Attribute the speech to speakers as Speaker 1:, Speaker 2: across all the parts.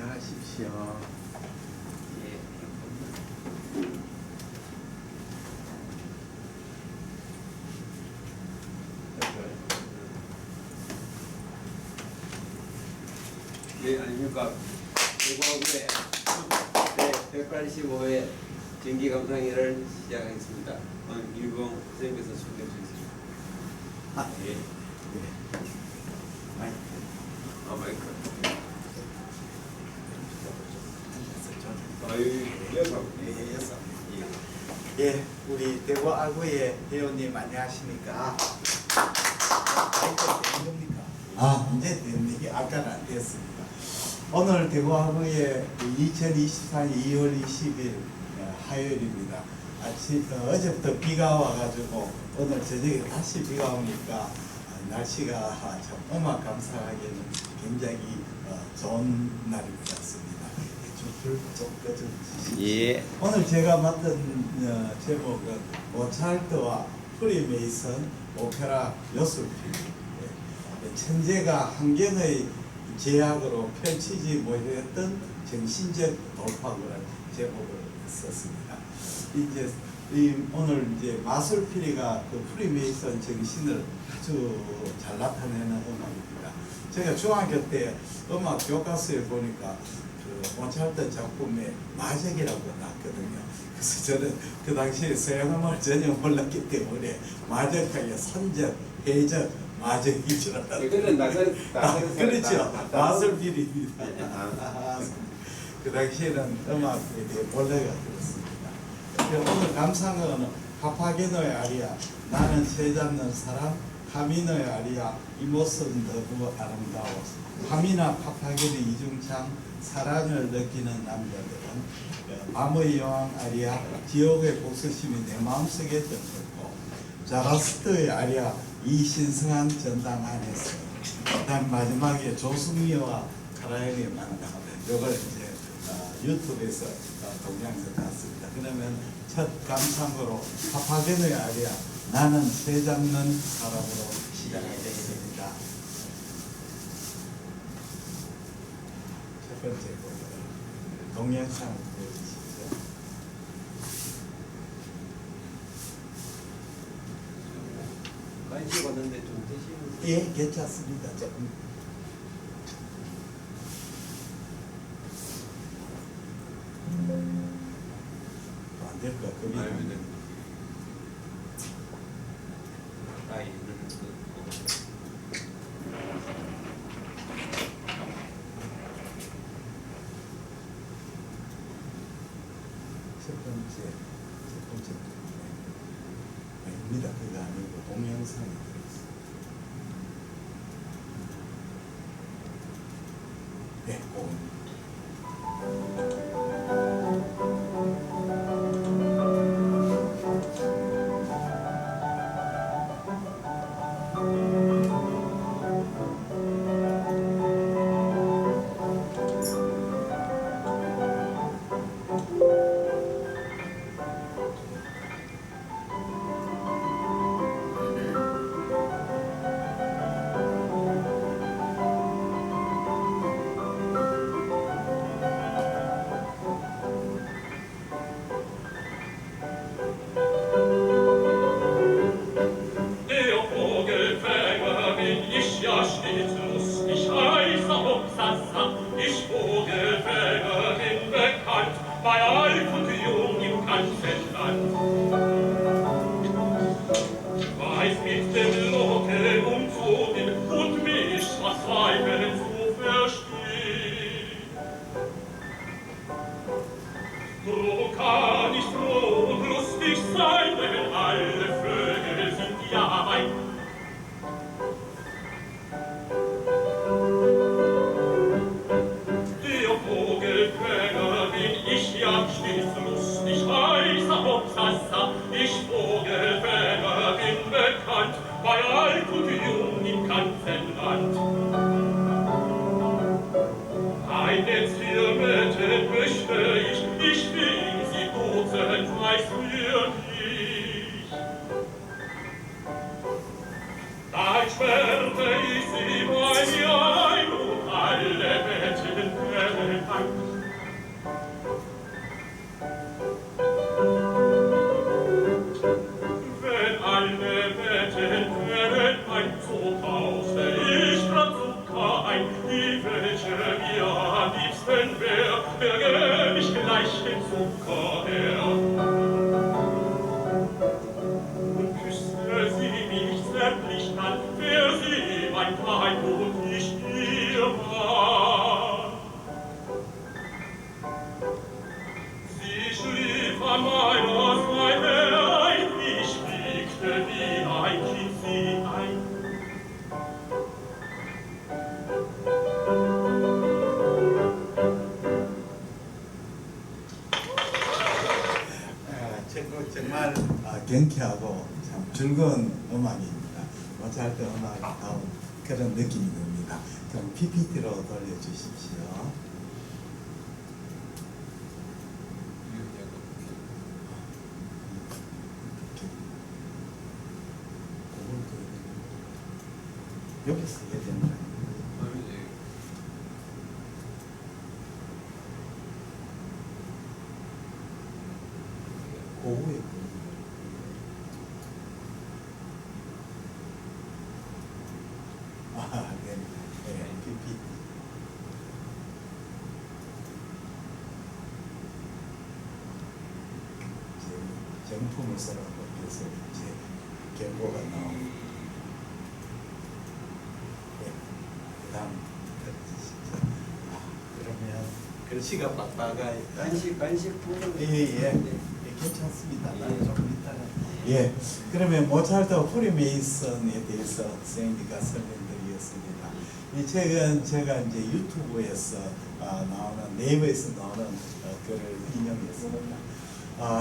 Speaker 1: 안녕하십시오.
Speaker 2: 네, 안녕하십니까. 대구하구의 제185회 정기감상회를 시작하겠습니다. 오늘 일봉 선생님께서 소개해 주시겠습니다.
Speaker 1: 예. 마이크.
Speaker 2: 마이크.
Speaker 1: 예, 우리 대구 아구의 회원님 안녕하십니까? 마이크 되는 겁니까? 이제 되는 아까는 안 됐습니다. 오늘 대구 아구의 2024년 2월 20일 화요일입니다. 어제부터 비가 와가지고 오늘 저녁에 다시 비가 오니까 날씨가 참 음악 감상하기에는 굉장히 좋은 날인 것 같습니다. 좀 꺼주시죠.
Speaker 2: 예.
Speaker 1: 오늘 제가 맡은 제목은 모차르트와 프리메이슨 오페라 요술필. 천재가 한경의 제약으로 펼치지 못했던 정신적 돌파구라는 제목을 썼습니다. 오늘 마술피리가 그 프리메이슨 정신을 아주 잘 나타내는 음악입니다. 제가 중학교 때 음악 교과서에 보니까 그 모차르트 작품에 마적이라고 나왔거든요. 그래서 저는 그 당시에 서양 음악을 전혀 몰랐기 때문에 마적하게 선적, 해적, 마적인 줄 알았어요.
Speaker 2: 이거는
Speaker 1: 그렇죠. 마술피리입니다. 그 당시에는 음악에 대해 몰래가 들었습니다. 오늘 감상은 파파게노의 아리아 나는 새 잡는 사람, 카미노의 아리아 이 모습은 너무 아름다워, 카미나 파파게노 이중창 사랑을 느끼는 남자들은, 밤의 여왕 아리아 지옥의 복수심이 내 마음속에 던졌고, 자라스트의 아리아 이 신성한 전당 안에서, 그다음 마지막에 조승미와 카라엘의 만남. 이걸 이제 유튜브에서 동영상 났습니다. 그러면 첫 감상으로 파파게노의 아리아 나는 새 잡는 사람으로 시작하겠습니다. 첫 번째 동영상 보여주시죠.
Speaker 2: 많이 찍었는데 좀 되시면.
Speaker 1: 예, 괜찮습니다. 조금. 안 될까? 첫 번째 아닙니다. 그게 아니고 동영상이 들어있어요. 네, 그겁니다.
Speaker 3: Drum kann ich froh und lustig sein, wenn alle Vögel sind ja mein. Der Vogelfänger bin ich ja stets lustig, heißer Hopsassa. Ich Vogelfänger bin bekannt, bei alt und jung im ganzen Land. Eine Zirmete möchte ich fing sie dutzend weiß wirklich. Da entsperrte ich sie bei mir ein und alle Betten Wenn alle Betten wären ein, so tauschte ich dran Zucker ein, die welche mir am liebsten wär, gäb ich gleich den Zucker her. Und küsste sie mich zärtlich an, wär sie mein Weib und ich ihr Mann. Sie schlief an meiner Seite ein, ich wiegte wie ein Kind sie ein.
Speaker 1: 정말 경쾌하고 참 즐거운 음악입니다. 모차르트 음악이 나온 그런 느낌이 듭니다. 그럼 PPT로 돌려주십시오. 여기서 해야 되는 거 아니에요? 고우에 네, PP. 정품을 써라고 해서 이제 경고가 나옵니다. 네, 그다음 그러면 글씨가 빡빡하게
Speaker 2: 간식 부분.
Speaker 1: 예. 괜찮습니다. 나는 조금 이따가. 예. 그러면 모차르트 프리메이슨에 대해서 선생님과 설명드리겠습니다. 이 책은 제가 이제 유튜브에서 나오는 네이버에서 나오는 글을 인용했습니다.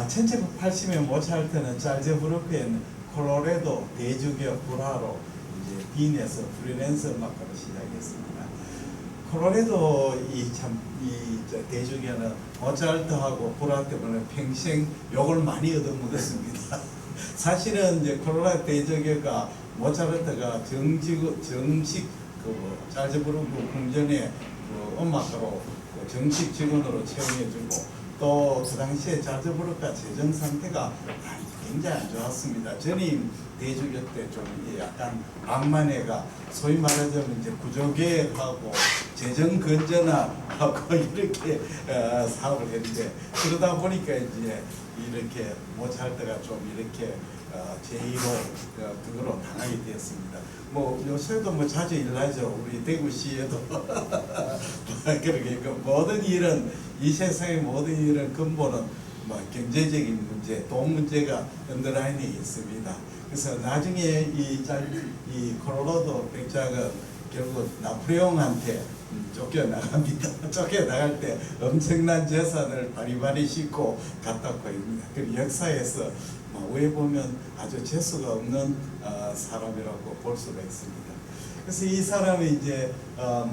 Speaker 1: 1980년 모차르트는 잘제부르크엔 콜로레도 대주교 불화로 이제 빈에서 프리랜서 음악가로 시작했습니다. 콜로레도 이 대주교는 모차르트하고 불화 때문에 평생 욕을 많이 얻어먹었습니다. 사실은 이제 콜로레도 대주교가 모차르트가 정식 잘제부르크 궁전에 음악가로 정식 직원으로 채용해주고 또 그 당시에 잘제부르크가 재정 상태가 굉장히 안 좋았습니다. 전임 대주교 때 좀 약간 만만해가 소위 말하자면 이제 구조개혁하고 재정 건전화하고 이렇게 사업을 했는데 그러다 보니까 이제 이렇게 모차르트가 좀 이렇게 제1호 그거로 당하게 되었습니다. 뭐 요새도 뭐 자주 일하죠. 우리 대구시에도 그렇게 모든 일은 이 세상의 모든 일은 근본은 뭐 경제적인 문제, 돈 문제가 언더라인에 있습니다. 그래서 나중에 이 콜로라도 백작은 결국 나폴레옹한테 쫓겨나갑니다. 쫓겨나갈 때 엄청난 재산을 바리바리 싣고 갔다 왔고 있습니다. 그 역사에서 왜 보면 아주 재수가 없는 사람이라고 볼 수가 있습니다. 그래서 이 사람이 이제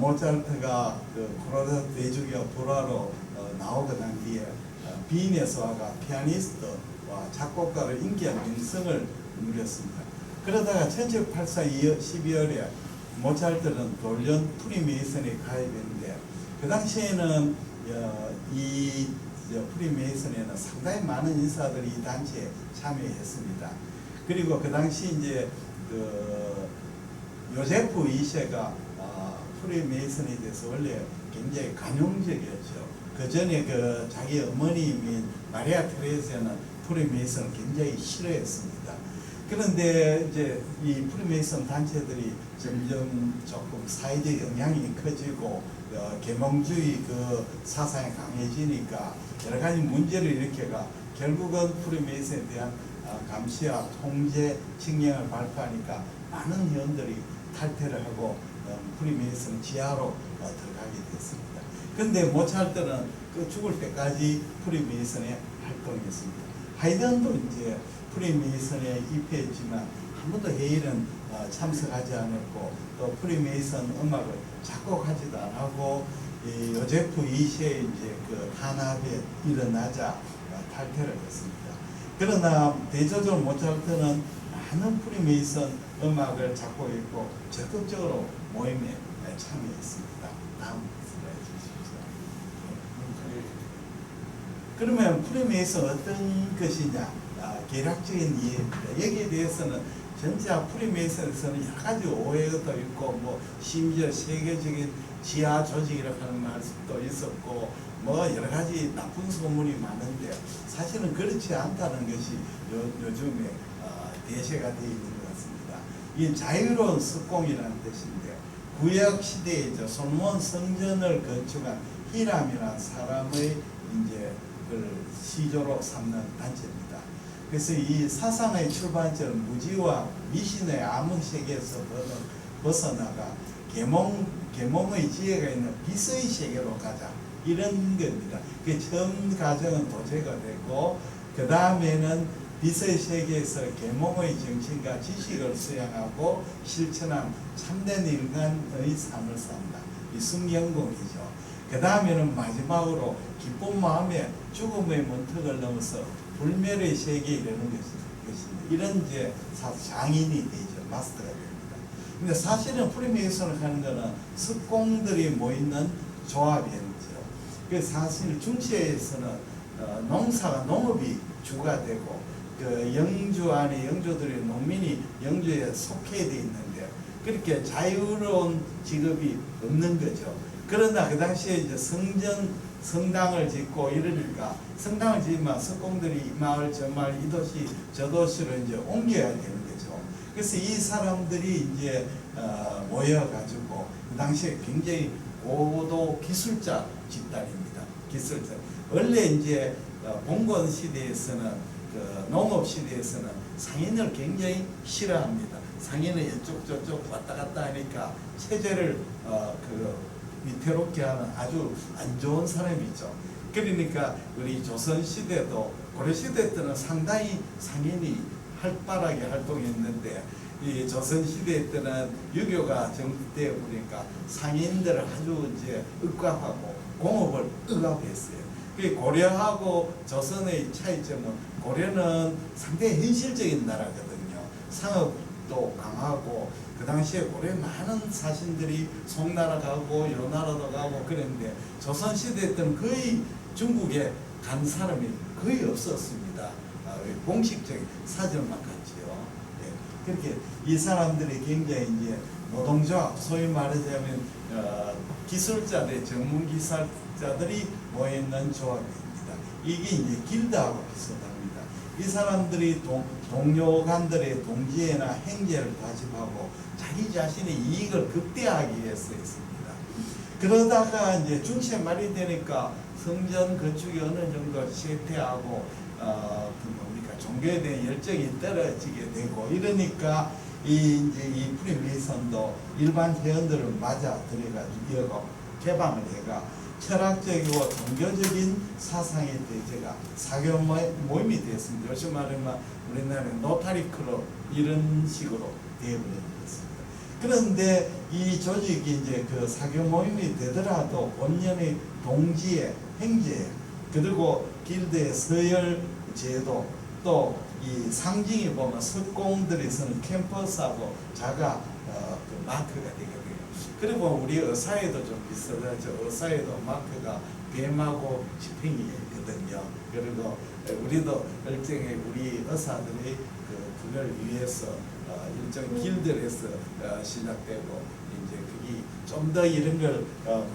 Speaker 1: 모차르트가 그 콜로라도 대주교 불화로 나오고 난 뒤에 빈에서 와가 피아니스트와 작곡가로 인기한 명성을 누렸습니다. 그러다가 1784년 12월에 모차르트는 돌연 프리메이슨에 가입했는데 그 당시에는 이 프리메이슨에는 상당히 많은 인사들이 이 단체에 참여했습니다. 그리고 그 당시 이제 그 요제프 2세가 프리메이슨에 대해서 원래 굉장히 관용적이었죠. 그 전에 그 자기 어머님인 마리아 테레사는 프리메이슨을 굉장히 싫어했습니다. 그런데 이제 이 프리메이슨 단체들이 점점 조금 사회적 영향이 커지고 계몽주의 그 사상이 강해지니까 여러 가지 문제를 일으켜가 결국은 프리메이슨에 대한 감시와 통제 칙령을 발표하니까 많은 회원들이 탈퇴를 하고 프리메이슨 지하로 들어가게 됐습니다. 그런데 모차르트는 그 죽을 때까지 프리메이슨에 활동했습니다. 하이든도 이제 프리메이슨에 입회했지만 한 번도 회의는 참석하지 않았고 또 프리메이슨 음악을 작곡하지도 않고 요제프 2세의 이제 그 탄압이 일어나자 탈퇴를 했습니다. 그러나 대조적으로 모차르트는 많은 프리메이슨 음악을 작곡했고 적극적으로 모임에 참여했습니다. 다음 슬라이드 주십시오. 그러면 프리메이슨 어떤 것이냐? 개략적인 이해입니다. 여기에 대해서는 전체 프리메이슨에서는 여러 가지 오해도 있고, 뭐 심지어 세계적인 지하 조직이라고 하는 말도 있었고, 뭐 여러 가지 나쁜 소문이 많은데 사실은 그렇지 않다는 것이 요즘에 대세가 되어 있는 것 같습니다. 이 자유로운 석공이라는 뜻인데, 구약 시대에 솔몬 성전을 건축한 히람이라는 사람의 이제 그 시조로 삼는 단체입니다. 그래서 이 사상의 출발점은 무지와 미신의 암흑 세계에서 벗어나가 계몽의 지혜가 있는 빛의 세계로 가자, 이런 겁니다. 그 처음 과정은 도제가 되고, 그 다음에는 빛의 세계에서 계몽의 정신과 지식을 수양하고 실천한 참된 인간의 삶을 산다. 이 승경공이죠. 그 다음에는 마지막으로 기쁜 마음에 죽음의 문턱을 넘어서 불멸의 세계에 이르는 것입니다. 이런 이제 장인이 되죠. 마스터가 됩니다. 근데 사실은 프리메이슨을 하는 거는 석공들이 모이는 조합이죠. 그래서 사실 중시에서는 농업이 주가 되고, 그 영주 안에 영주들이 농민이 영주에 속해 돼 있는데, 그렇게 자유로운 직업이 없는 거죠. 그러나 그 당시에 이제 성당을 짓고 이러니까, 성당을 짓으면 석공들이 이 마을 저 마을 이 도시 저 도시로 이제 옮겨야 되는 거죠. 그래서 이 사람들이 이제 모여가지고 그 당시에 굉장히 고도 기술자 집단입니다. 기술자. 원래 이제 봉건 시대에서는, 그 농업 시대에서는 상인을 굉장히 싫어합니다. 상인은 이쪽 저쪽 왔다 갔다 하니까 체제를 위태롭게 하는 아주 안 좋은 사람이죠. 그러니까 우리 조선 시대도, 고려 시대 때는 상당히 상인이 활발하게 활동했는데, 이 조선 시대 때는 유교가 정되어 보니까 상인들을 아주 이제 억압하고 공업을 억압했어요. 그 고려하고 조선의 차이점은, 고려는 상당히 현실적인 나라거든요. 상업도 강하고, 그 당시에 고려에 많은 사신들이 송나라 가고 요 나라도 가고 그랬는데, 조선시대 때는 거의 중국에 간 사람이 거의 없었습니다. 공식적인 사전만 갔지요. 네. 그렇게 이 사람들이 굉장히 이제 노동조합, 소위 말하자면 기술자들, 전문 기술자들이 모여있는 조합입니다. 이게 이제 길드하고 비슷합니다. 이 사람들이 동료간들의 동지애나 행제를 가집하고 자기 자신의 이익을 극대화하기 위해서 했습니다. 그러다가 이제 중세 말이 되니까 성전 건축이 어느 정도 쇠퇴하고 종교에 대한 열정이 떨어지게 되고 이러니까 이 프리메이슨도 일반 회원들을 맞아 들여가지고 개방을 해가 철학적이고 종교적인 사상의 대제가 사교 모임이 되었습니다. 요즘 말하면 우리나라의 노타리 클럽 이런 식으로 되어버린 것입니다. 그런데 이 조직이 이제 그 사교 모임이 되더라도 본연의 동지의 행제, 그리고 길드의 서열 제도, 또 이 상징이 보면 석공들이 쓰는 캠퍼스하고 자가 그 마크가 되거든요. 그리고 우리 의사에도 좀 비슷하죠. 의사에도 마크가 뱀하고 지팡이 있거든요. 그리고 우리도 일종의 우리 의사들이 그걸 위해서 일종 길들에서 시작되고, 이제 그게 좀 더 이런 걸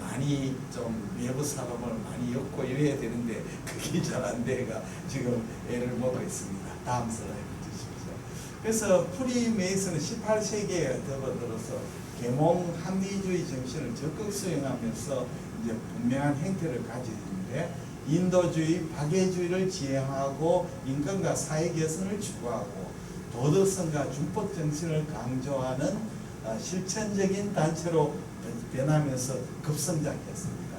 Speaker 1: 많이 좀 외부 사람을 많이 엮고 이래야 되는데 그게 잘 안 돼가 지금 애를 먹고 있습니다. 다음 슬라이드 주십시오. 그래서 프리메이슨은 18세기에 접어들어서 계몽 합리주의 정신을 적극 수행하면서 이제 분명한 행태를 가지는데, 인도주의, 박애주의를 지향하고 인권과 사회 개선을 추구하고 도덕성과 준법 정신을 강조하는 실천적인 단체로 변하면서 급성장했습니다.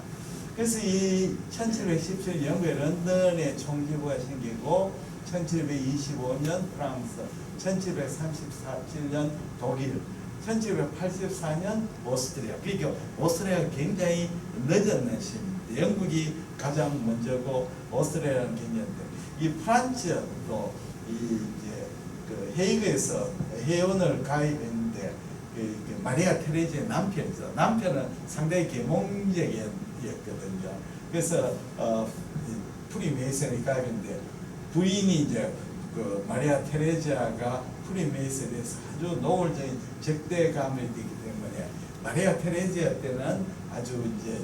Speaker 1: 그래서 이 1717년 영국의 런던에 총지부가 생기고, 1725년 프랑스, 1737년 독일, 1784년 오스트리아. 그러니까 오스트리아가 굉장히 늦은 시입니다. 영국이 가장 먼저고 오스트리아는 굉장한데, 이 프란스도 이제 그 헤이그에서 회원을 가입했는데 마리아 테레지의 남편이죠. 남편은 상당히 계몽적이었거든요. 그래서 프리메이슨의 가인데 부인이 이제 그 마리아 테레지아가 프리메이슨에 대해서 아주 노골적인 적대감을 띠기 때문에 마리아 테레지아 때는 아주 이제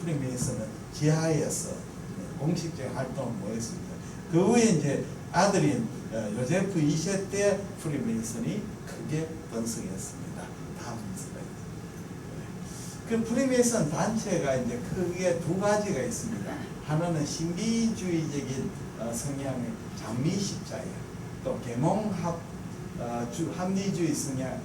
Speaker 1: 프리메이슨은 지하에서 공식적인 활동을 모였습니다. 그 후에 이제 아들인 요제프 2세 때 프리메이슨이 크게 번성했습니다. 다음 슬라이드. 그 프리메이슨 단체가 이제 크게 두 가지가 있습니다. 하나는 신비주의적인 성향의 장미 십자야, 또 계몽합 합리주의 성향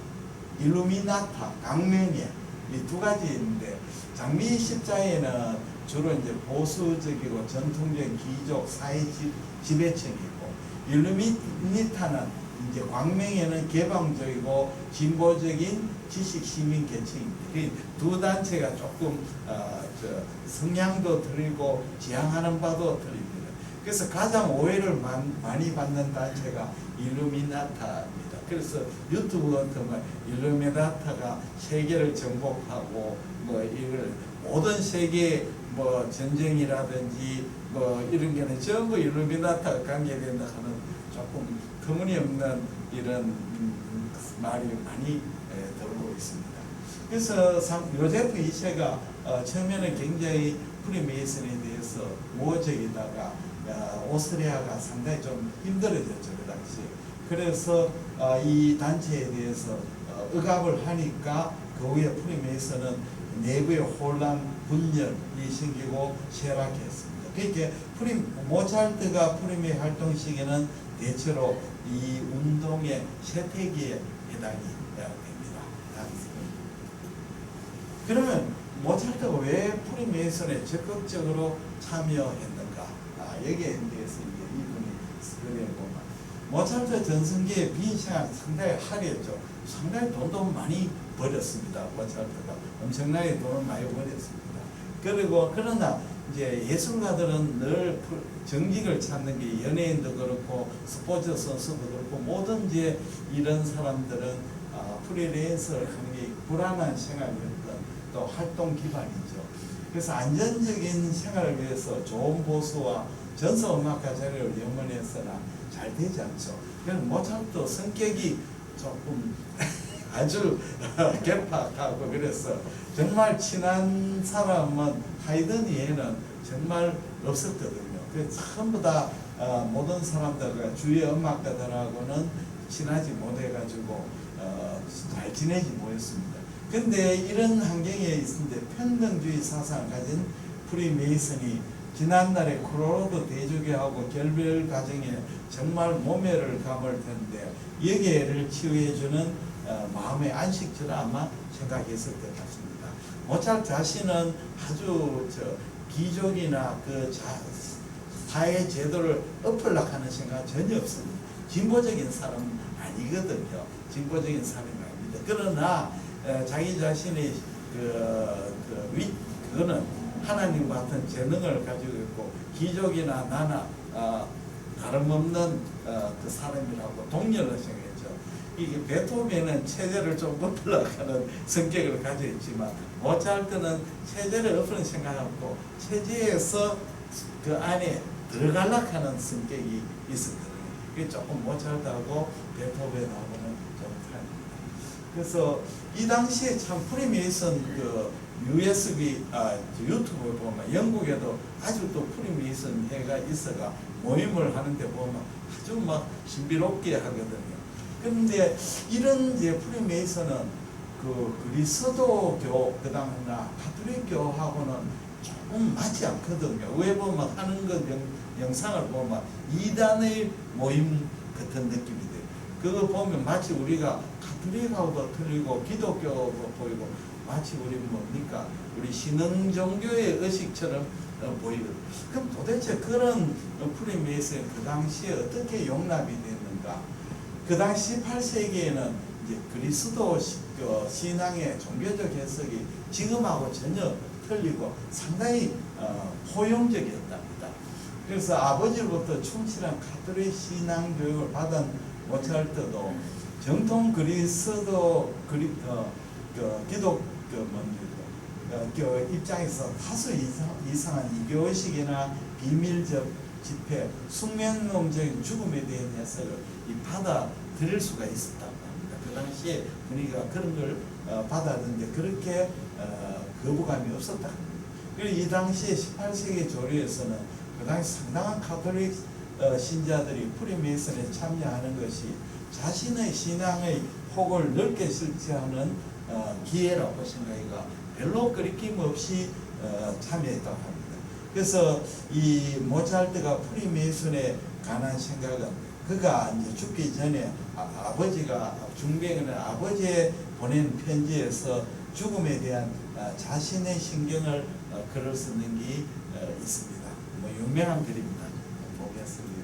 Speaker 1: 일루미나타, 강명이야. 이 두 가지 있는데 장미 십자에는 주로 이제 보수적이고 전통적인 귀족 사회 지배층이고 일루미니타는 이제 광명에는 개방적이고 진보적인 지식 시민 계층입니다. 두 단체가 조금 성향도 틀리고 지향하는 바도 틀립니다. 그래서 가장 오해를 많이 받는 단체가 일루미나타입니다. 그래서 유튜브 같은 거 일루미나타가 세계를 정복하고 뭐 이걸 모든 세계 뭐 전쟁이라든지 뭐 이런 게는 전부 일루미나타가 관계된다 하는 조금 터무니없는 이런 말이 많이 들어오고 있습니다. 그래서 요제프 2세가 처음에는 굉장히 프리메이슨에 대해서 우호적이다가 오스트리아가 상당히 좀 힘들어졌죠, 그 당시에. 그래서 이 단체에 대해서 억압을 하니까 그 후에 프리메이슨은 내부의 혼란, 분열이 생기고 쇠락했습니다. 그러니까 모차르트가 프리메이 활동 시기는 대체로 이 운동의 쇠퇴기에 해당이 됩니다. 그러면 모차르트가 왜 프리메이슨에 적극적으로 참여했는가? 여기에 대해서 이분이 그려보면 모차르트 전성기의 비인생활 상당히 화려했죠. 상당히 돈도 많이 벌였습니다. 모차르트가 엄청나게 돈을 많이 벌였습니다. 그리고 그러나 이제 예술가들은 늘 정직을 찾는 게 연예인도 그렇고 스포츠 선수도 그렇고 모든 이제 이런 사람들은 프리랜서를 하는 게 불안한 생활이었던 또 활동 기반이죠. 그래서 안전적인 생활을 위해서 좋은 보수와 전서음악가 자리를 염원했으나 잘 되지 않죠. 그래서 모차르트 성격이 조금 아주 개팍하고 그래서 정말 친한 사람은 하이든 이외에는 정말 없었거든요. 그래서 전부 다 모든 사람들과 주위의 음악가들하고는 친하지 못해가지고 잘 지내지 못했습니다. 근데 이런 환경에 있는데 평등주의 사상을 가진 프리메이슨이 지난날에 콜로라도 대주교하고 결별 과정에 정말 모멸을 감을 텐데 여기에를 치유해주는 마음의 안식처를 아마 생각했을 것 같습니다. 모차르트 자신은 아주 귀족이나 그 사회 제도를 엎으려고 하는 생각 전혀 없습니다. 진보적인 사람은 아니거든요. 진보적인 사람이 아닙니다. 그러나 자기 자신의 그거는 하나님 같은 재능을 가지고 있고 귀족이나 나나 다름없는 그 사람이라고 동료를 생각했죠. 이게 베토벤은 체제를 좀 엎으려고 하는 성격을 가지고 있지만 모차르트는 체제를 엎으는 생각하고 체제에서 그 안에 들어가려고 하는 성격이 있었거든요. 그게 조금 모차르트하고 베토벤하고는 좀 다릅니다. 그래서 이 당시에 참 프리메이슨 USB 유튜브에 보면 영국에도 아직도 프리메이슨 회가 있어가 모임을 하는데 보면 아주 막 신비롭게 하거든요. 그런데 이런 이제 프리메이슨은 그 그리스도교 그다음에 가톨릭교하고는 조금 맞지 않거든요. 왜 보면 하는 것 영상을 보면 이단의 모임 같은 느낌이 돼요. 그거 보면 마치 우리가 가톨릭하고도 틀리고 기독교도 보이고 마치 우리 뭡니까? 우리 신흥 종교의 의식처럼 보이거든요. 그럼 도대체 그런 프리메이슨이 그 당시에 어떻게 용납이 됐는가? 그 당시 18세기에는 이제 그리스도 신앙의 종교적 해석이 지금하고 전혀 틀리고 상당히 포용적이었답니다. 그래서 아버지로부터 충실한 가톨릭 신앙 교육을 받은 모차르트도 정통 그리스도 기독 입장에서 다소 이상한 이교식이나 비밀적 집회, 숙명론적인 죽음에 대한 해석을 받아들일 수가 있었다고 합니다. 그 당시에 분위기가 그런 걸 받아들이는데 그렇게 거부감이 없었다. 그리고 이 당시에 18세기 조류에서는 그 당시 상당한 가톨릭 신자들이 프리메이슨에 참여하는 것이 자신의 신앙의 폭을 넓게 실체하는 기회라고 생각해가 별로 거리낌 없이 참여했다고 합니다. 그래서 이 모차르트가 프리메이슨에 관한 생각은 그가 이제 죽기 전에 아버지가 중병을 아버지에 보낸 편지에서 죽음에 대한 자신의 신경을 글을 쓰는 게 있습니다. 뭐 유명한 글입니다. 보겠습니다.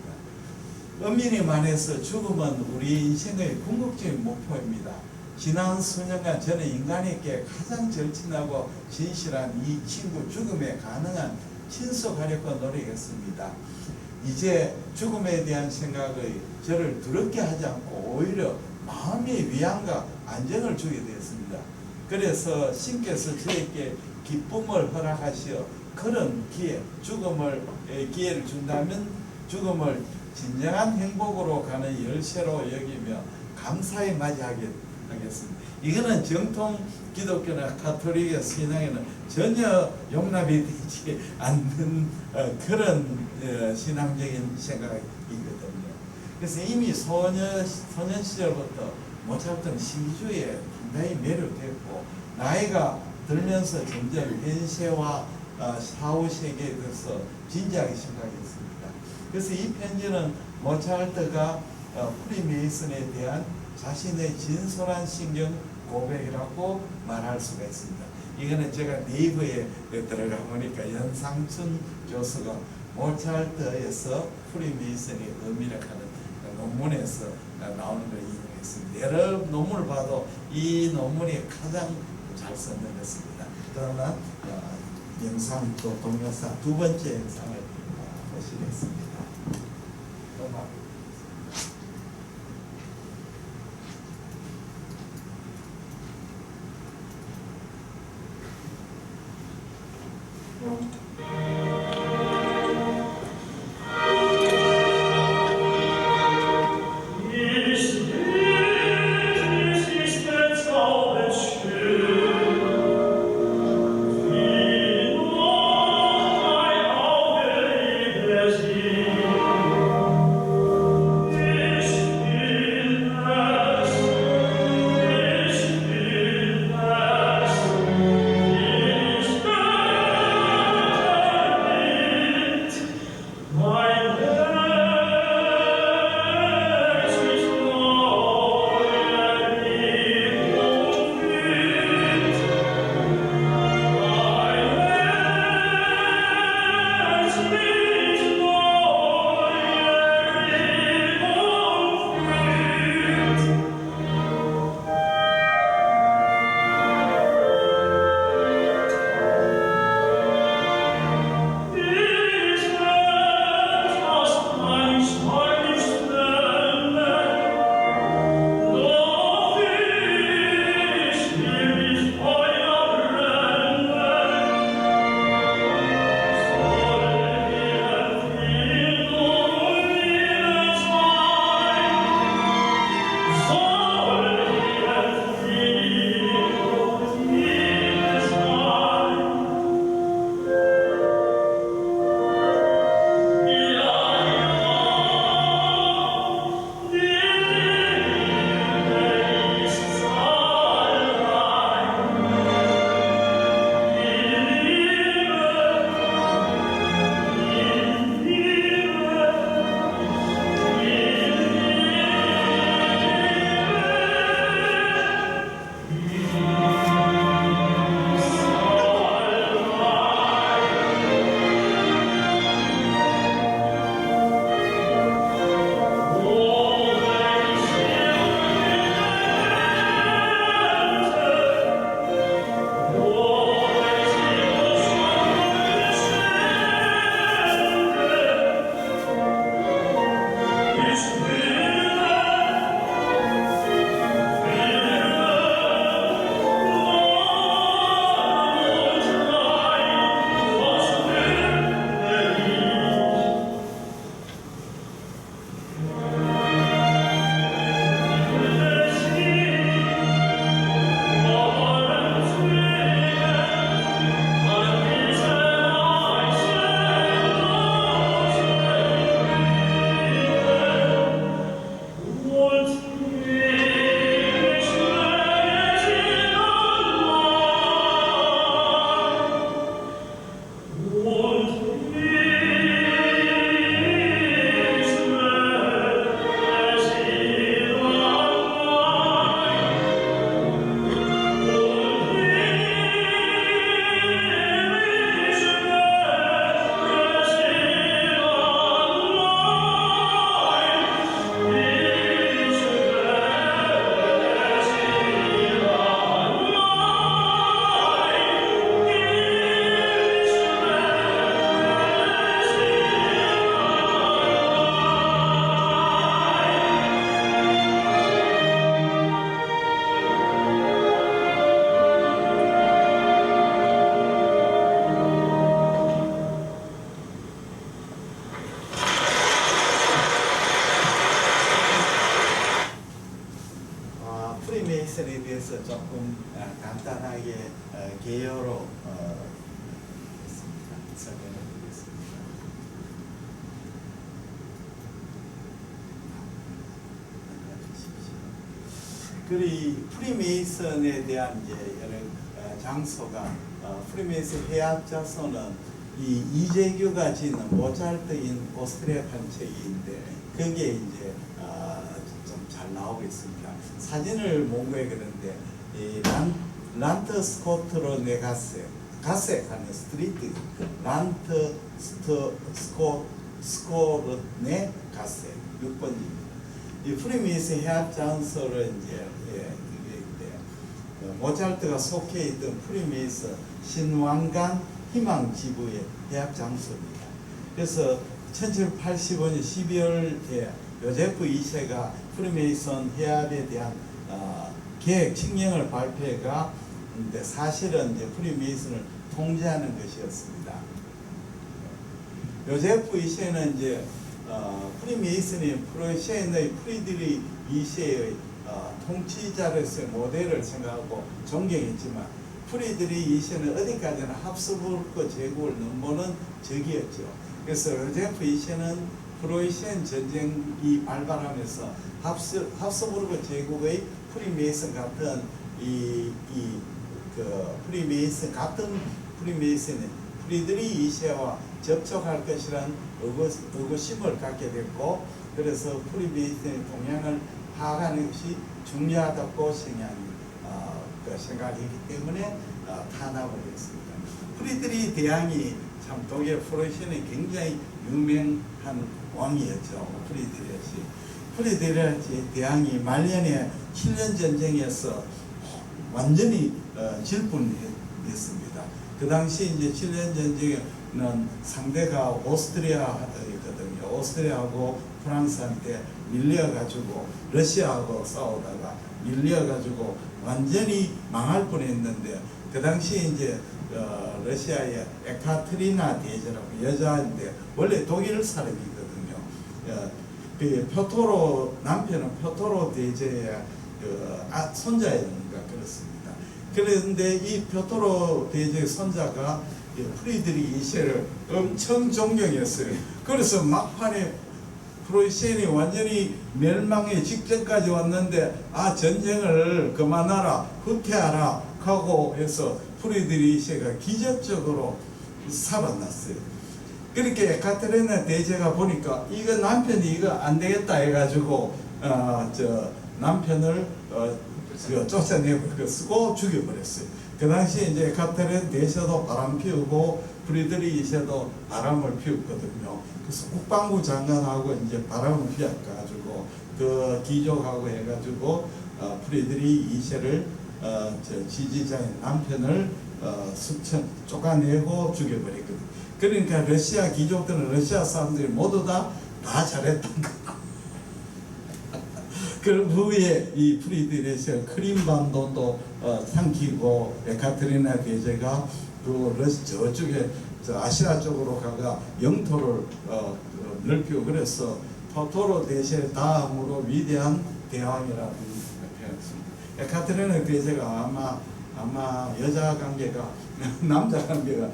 Speaker 1: 엄밀히 말해서 죽음은 우리 인생의 궁극적인 목표입니다. 지난 수년간 저는 인간에게 가장 절친하고 진실한 이 친구 죽음에 가능한 친속하려고 노력했습니다. 이제 죽음에 대한 생각의 저를 두렵게 하지 않고 오히려 마음의 위안과 안정을 주게 되었습니다. 그래서 신께서 저에게 기쁨을 허락하시어 그런 죽음을 기회를 준다면 죽음을 진정한 행복으로 가는 열쇠로 여기며 감사히 맞이하겠습니다. 이거는 정통 기독교나 가톨릭의 신앙에는 전혀 용납이 되지 않는 그런 신앙적인 생각이거든요. 그래서 이미 소년 시절부터 모차르트는 신기주의에 상당히 매료됐고 나이가 들면서 점점 현세와 사후세계에 대해서 진지하게 생각했습니다. 그래서 이 편지는 모차르트가 프리메이슨에 대한 자신의 진솔한 신경 고백이라고 말할 수가 있습니다. 이거는 제가 네이버에 들어가 보니까 연상춘 교수가 모차르트에서 프리메이슨의 의미를 하는 논문에서 나오는 걸 인용했습니다. 여러 논문을 봐도 이 논문이 가장 잘 선정됐습니다. 그러나 영상 또 동영상 두 번째 영상을 보시겠습니다.
Speaker 3: Wie
Speaker 1: 간단하게 개요로 했습니다. 설명을 드리겠습니다. 그리 프리메이슨에 대한 이제 여러 장소가 프리메이슨 해압자소는 이 이재규가 지은 모차르트인 오스트리아 관책인데 그게 이제 좀 잘 나오고 있습니다. 사진을 몽고에 그런데 이 란트 스코트로 가세 가는 스트리트 란트 스코르네 가세 6번입니다. 이 프리메이슨 해압 장소를 이제 모차르트가 속해 있던 프리메이슨 신왕관 희망 지부의 해압 장소입니다. 그래서 1785년 12월에 요제프 2세가 프리메이슨 해압에 대한 계획 칙령을 발표가 근데 사실은 이제 프리메이슨을 통제하는 것이었습니다. 요제프 2세는 이제 프리메이슨이 프로시아의 프리드리 2세의 통치자로서의 모델을 생각하고 존경했지만 프리드리 2세는 어디까지나 합스부르크 제국을 넘보는 적이었죠. 그래서 요제프 2세는 프로이센 전쟁이 발발하면서 합스부르크 제국의 프리메이슨 같은 프리메이슨 같은 프리메이슨의 프리드리 2세와 접촉할 것이란 의구심을 갖게 됐고 그래서 프리메이슨의 동향을 파악하는 것이 중요하다고 생각했기 때문에 탄압을 했습니다. 프리드리 대왕이 참 독일 프로이센의 굉장히 유명한 왕이었죠. 프리드리 대왕이 말년에 7년 전쟁에서 완전히 질분했습니다. 그 당시 이제 7년 전쟁에는 상대가 오스트리아거든요. 오스트리아하고 프랑스한테 밀려가지고 러시아하고 싸우다가 밀려가지고 완전히 망할 뻔했는데 그 당시 이제 러시아의 에카테리나 대제라고 여자인데 원래 독일 사람이거든요. 그 표토로 남편은 표토로 대제의 손자였는가 그렇습니다. 그런데 이 표토로 대제의 손자가 프리드리 2세를 엄청 존경했어요. 그래서 막판에 프로이센이 완전히 멸망의 직전까지 왔는데 전쟁을 그만하라 후퇴하라 하고 해서 프리드리 2세가 기적적으로 살아났어요. 그렇게 에카테리나 대제가 보니까 이거 남편이 이거 안 되겠다 해가지고 남편을 쫓아내고 쓰고 죽여버렸어요. 그 당시에 이제 에카테리나 대제도 바람 피우고 프리드리 2세도 바람을 피웠거든요. 그래서 국방부 장관하고 이제 바람을 피워가지고 그 귀족하고 해가지고 프리드리 2세를 지지자의 남편을 쫓아내고 죽여버렸거든요. 그러니까 러시아 귀족들은 러시아 사람들이 모두 다 잘했던 거. 그 후에 이 프리드리히가 크림반도도 삼키고 에카테리나 대제가 저쪽에 아시아 쪽으로 가가 영토를 넓히고 그래서 토토로 대제 다음으로 위대한 대왕이라고 표현했습니다. 에카테리나 대제가 아마 여자 관계가 남자 관계가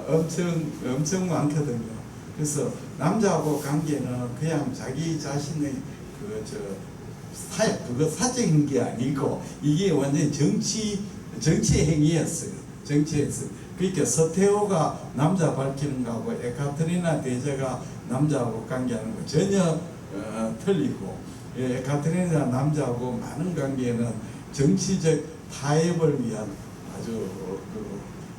Speaker 1: 엄청 많거든요. 그래서 남자하고 관계는 그냥 자기 자신의 그거 사적인 게 아니고 이게 완전히 정치 행위였어요. 그러니까 서태후가 남자 밝히는 거하고 에카테리나 대제가 남자하고 관계하는 거 전혀 틀리고 에카테리나 남자하고 많은 관계는 정치적 타협을 위한 아주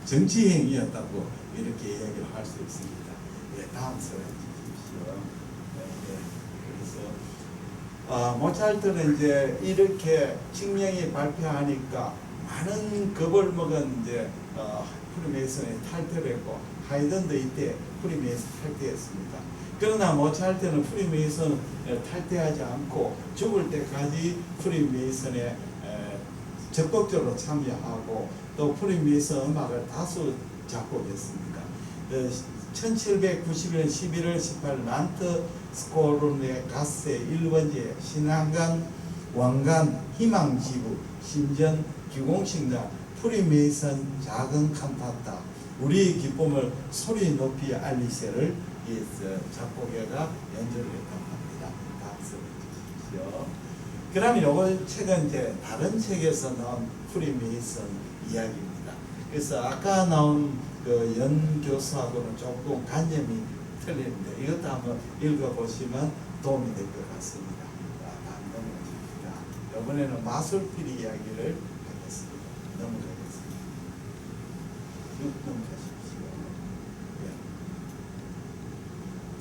Speaker 1: 정치 행위였다고 이렇게 이야기를 할 수 있습니다. 다음 슬라이드 주십시오. 그래서 모차르트는 이제 이렇게 칙령이 발표하니까 많은 겁을 먹은 이제 프리메이슨에 탈퇴를 했고 하이든도 이때 프리메이슨 탈퇴했습니다. 그러나 모차르트는 프리메이슨 탈퇴하지 않고 죽을 때까지 프리메이슨에 적극적으로 참여하고 또 프리메이슨 음악을 다수 작곡했습니다. 1791년 11월 18일 란트 스코르네 가세 1번지에 신앙관 왕관 희망지부 신전 기공식 날 프리메이슨 작은 칸타타 우리의 기쁨을 소리 높이 알리세를 이 작곡가가 연주를 했다고 합니다. 박수 주십시오. 그러면 요거 책은 이제 다른 책에서 나온 프리메이슨 이야기입니다. 그래서 아까 나온 그 연 교수하고는 조금 관념이 틀리는데 이것도 한번 읽어보시면 도움이 될 것 같습니다. 다음 넘어가십니다. 이번에는 마술피리 이야기를 하겠습니다. 넘어가겠습니다. 6 넘어가십시오. 네.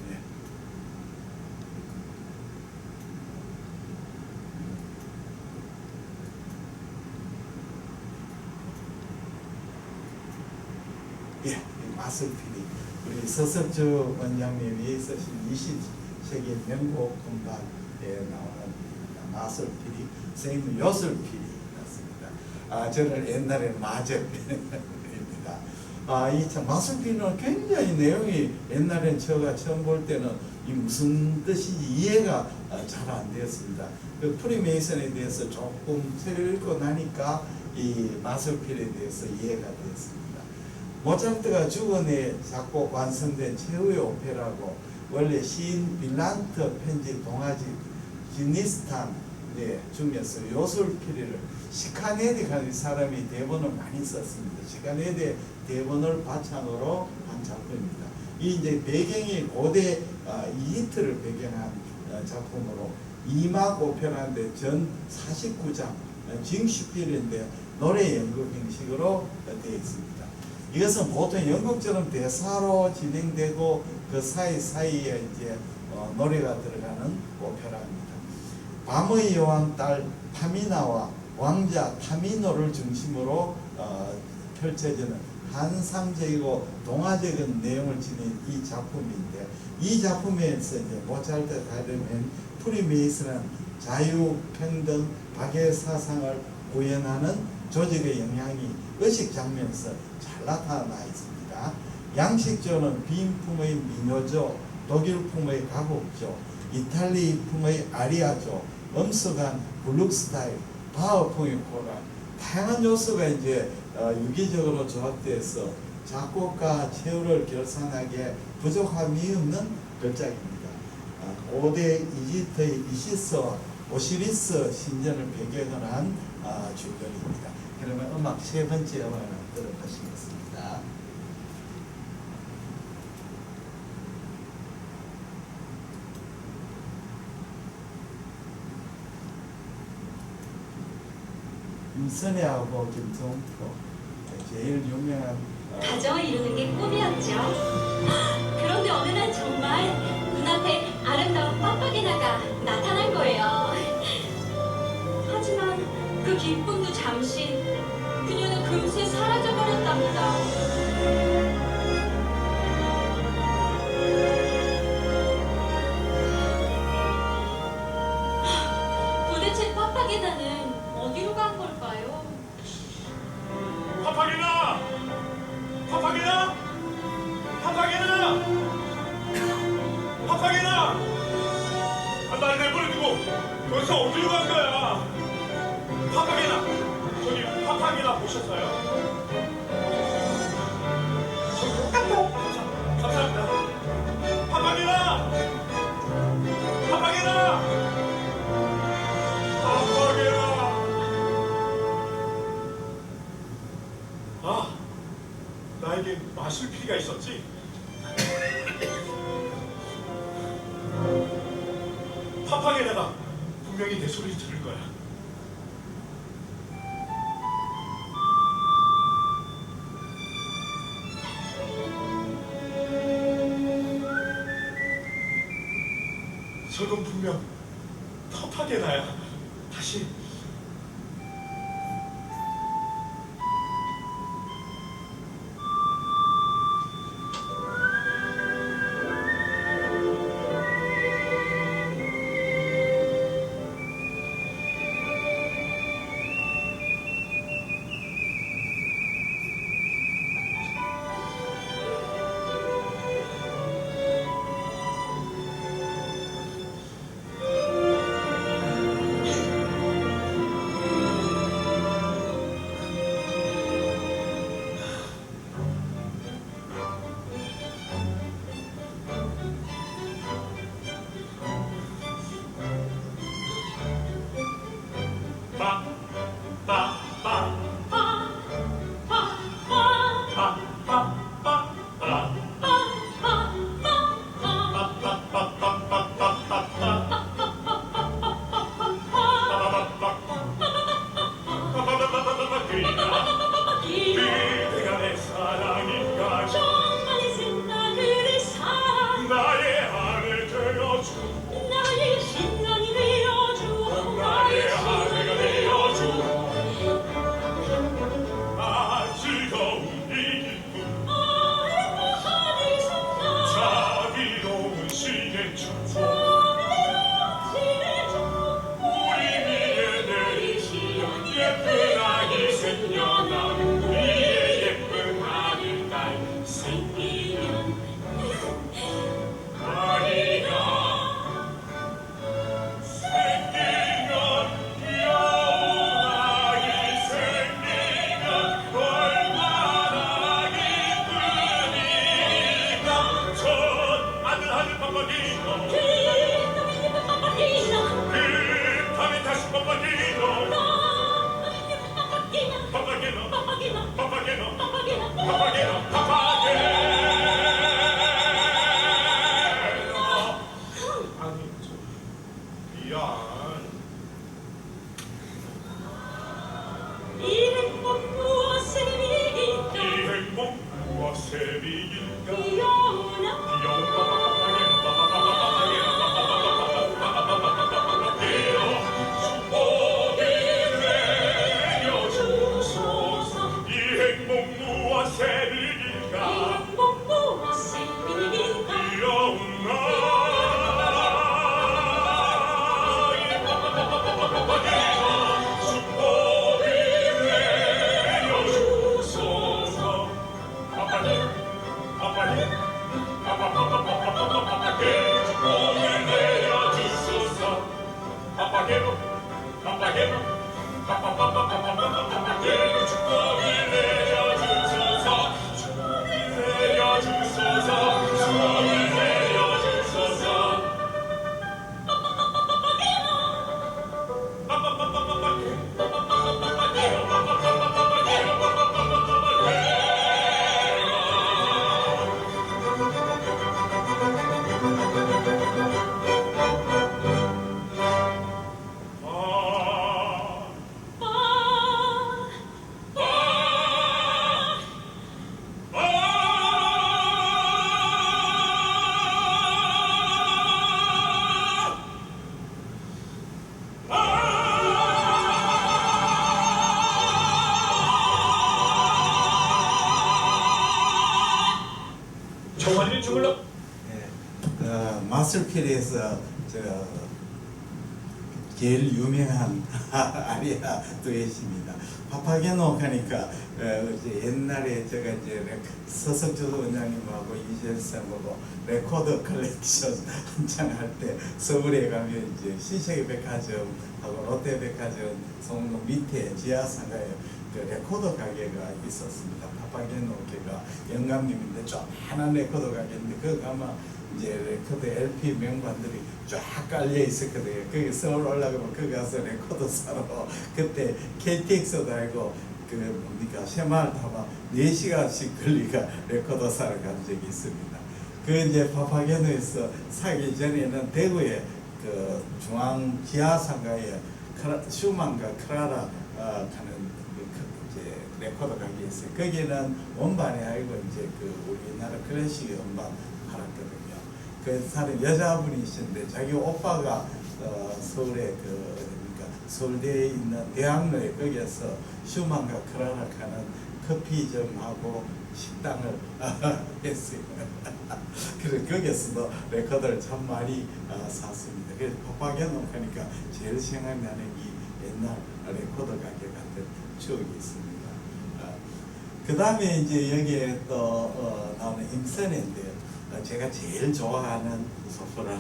Speaker 1: 네. 예, 이 마술피리 우리 서석주 원장님이 쓰신 20세기 명곡 음반에 나오는 마술피리, 선생님은 요술피리였습니다. 저는 옛날에 마저입니다. 이 참 마술피리는 굉장히 내용이 옛날엔 제가 처음 볼 때는 이 무슨 뜻인지 이해가 잘 안 되었습니다. 그 프리메이슨에 대해서 조금 책을 읽고 나니까 이 마술피리에 대해서 이해가 되었습니다. 모차르트가 죽은 해 작곡 완성된 최후의 오페라고 원래 시인 빌란트 편지 동아지 지니스탄 중에서 요술피리를 시카네디라는 사람이 대본을 많이 썼습니다. 시카네디 대본을 바탕으로 한 작품입니다. 이 이제 배경이 고대 이집트를 배경한 작품으로 2막 오페라인데 전 49장 징슈필인데 노래 연극 형식으로 되어 있습니다. 이것은 보통 연극처럼 대사로 진행되고 그 사이사이에 이제 노래가 들어가는 오페라입니다. 밤의 여왕 딸 파미나와 왕자 타미노를 중심으로 펼쳐지는 환상적이고 동화적인 내용을 지닌 이 작품인데 이 작품에서 이제 모차르트 가르면 프리메이슨은 자유, 평등, 박애 사상을 구현하는 조직의 영향이 의식 장면에서 잘 나타나 있습니다. 양식조는 빈품의 미녀조, 독일품의 가곡조, 이탈리풍의 아리아조, 엄숙한 블룩 스타일, 바흐풍의 코랄, 다양한 요소가 이제 유기적으로 조합돼서 작곡가 최후를 결산하기에 부족함이 없는 걸작입니다. 고대 이집트의 이시스와 오시리스 신전을 배경으로 한 줄거리입니다. 그러면 음악 세 번째 음악을 들어보시겠습니다. 윤선혜하고 김성표 제일 유명한
Speaker 4: 가정을 이루는 게 꿈이었죠. 그런데 어느 날 정말 눈앞에 아름다운 빡빡이나가 나타난 거예요. 하지만 그 기쁨도 잠시 그녀는 금세 사라져버렸답니다. 도대체 빡빡이나는 어디로 간 걸까요?
Speaker 3: 파파기나! 파파기나! 파파기나! 파파기나! 나를 내버려두고 여기서 어디로 간 거야? 파파기나! 저기 파파기나 보셨어요? 감사합니다. 파파기나! 파파기나! 파파기나! 아, 나에게 마술피리가 있었지? 파파게나가 분명히 내 소리를 들을 거야. 저건 분명 파파게나야. 다시 아니, 미안.
Speaker 4: 이 행복 무엇에 비일까
Speaker 3: 이 행복 무엇에 비길까?
Speaker 4: 귀여우나
Speaker 3: 이 행복 무엇에 비길까?
Speaker 4: 행복 무엇에 비일까
Speaker 3: 귀여운 축복이 내려주소서. 아빠님, 아빠님, 아빠께 축복을 내려주소서. 아빠께로, 아빠께로, 아빠께 축복을 내려주소서. 축복을 내려주소서. 축복을 내려주소서. 종아리를 주물러.
Speaker 1: 마슬필에서 제일 유명한 아리아 듀엣입니다. 파파게노 하니까 이제 옛날에 제가 이제 서석주 원장님하고 이재현 쌤하고 레코드 컬렉션 한창 할 때 서울에 가면 이제 신세계 백화점하고 롯데 백화점 성동 밑에 지하 상가에 그 레코드 가게가 있었습니다. 파파게노가 영감님인데 조그만한 레코드 가게인데 그 가면 이제 레코드 LP 명반들이 쫙 깔려 있었거든요. 거기 서울 올라가면 거기 가서 레코드 사러 그때 KTX도 아니고 그 뭡니까 새마을 타고 4시간씩 걸리가 레코드 사러 간 적이 있습니다. 그 이제 파파게노에서 사기 전에는 대구에 그 중앙 지하 상가에 슈만과 크라라 가는 이제 레코드 가게 있어요. 거기는 원반이 아니고 이제 그 우리나라 클래식 음반 팔았거든요. 그 사람 여자분이신데 자기 오빠가 서울에 그러니까 서울대에 있는 대학로에 거기에서 슈만과 크라락 하는 커피점하고 식당을 했어요. 그래서 거기에서도 레코드를 참 많이 샀습니다. 그래서 파파게노 하니까 제일 생각나는 이 옛날 레코드 가게 같은 추억이 있습니다. 그 다음에 이제 여기에 또 나오는 임선인데요. 제가 제일 좋아하는 소프라노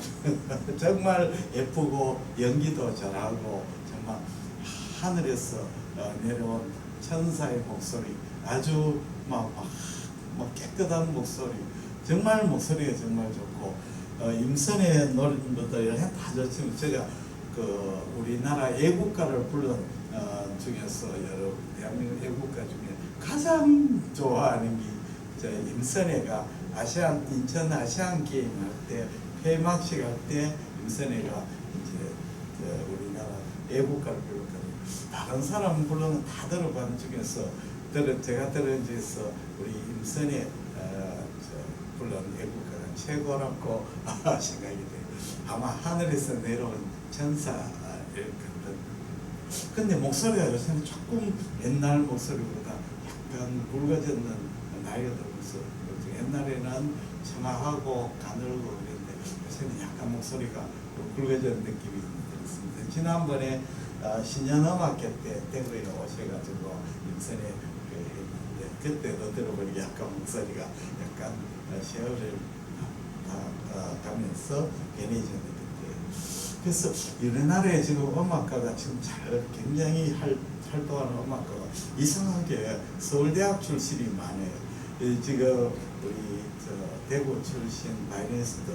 Speaker 1: 정말 예쁘고 연기도 잘하고 정말 하늘에서 내려온 천사의 목소리 아주 막 깨끗한 목소리 정말 목소리가 정말 좋고 임선의 노래들 다 좋지만 제가 그 우리나라 애국가를 부른 중에서 여러 대한민국 애국가 중에 가장 좋아하는 게 임선애가 인천 아시안 게임 할 때 폐막식 할 때 임선애가 이제 우리나라 애국가를 불렀거든요. 다른 사람 부르는 다 들어본 중에서 제가 들은 중에서 우리 임선애 부른 애국가가 최고라고 생각이 돼요. 아마 하늘에서 내려온 천사일 같은. 근데 목소리가 요새는 조금 옛날 목소리보다 약간 굵어졌는 나이가 들면서 옛날에는 청아하고 가늘고 그랬는데 요새는 약간 목소리가 굵어지는 느낌이 들었습니다. 지난번에 신년음악회 때 대구에 오셔가지고 임선에 했는데 그때도 들어보니까 약간 목소리가 약간 세월을 가면서 변해졌는데 그래서 우리나라에 지금 음악가가 지금 굉장히 활동하는 음악가가 이상하게 서울대학 출신이 많아요. 지금 우리 대구 출신 바이올리니스트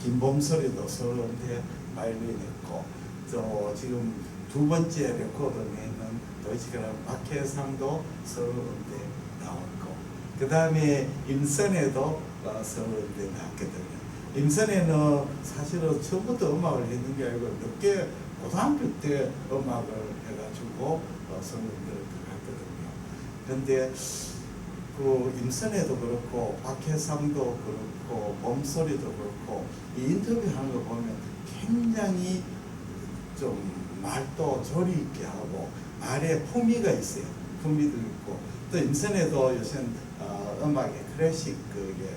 Speaker 1: 김범설이도 서울대 바이올린 했고 또 지금 두 번째 레코드 내는 도시가라 박해상도 서울대 나왔고, 그 다음에 임선에도 서울대 나왔거든요. 임선에는 사실은 처음부터 음악을 했는 게 아니고 늦게 고등학교 때 음악을 해가지고 서울대를 들어갔거든요. 그런데 그 임선에도 그렇고 박해상도 그렇고 몸소리도 그렇고 이 인터뷰하는 거 보면 굉장히 좀 말도 조리 있게 하고 말에 품위가 있어요. 품위도 있고 또 임선에도 요새 음악의 클래식 그게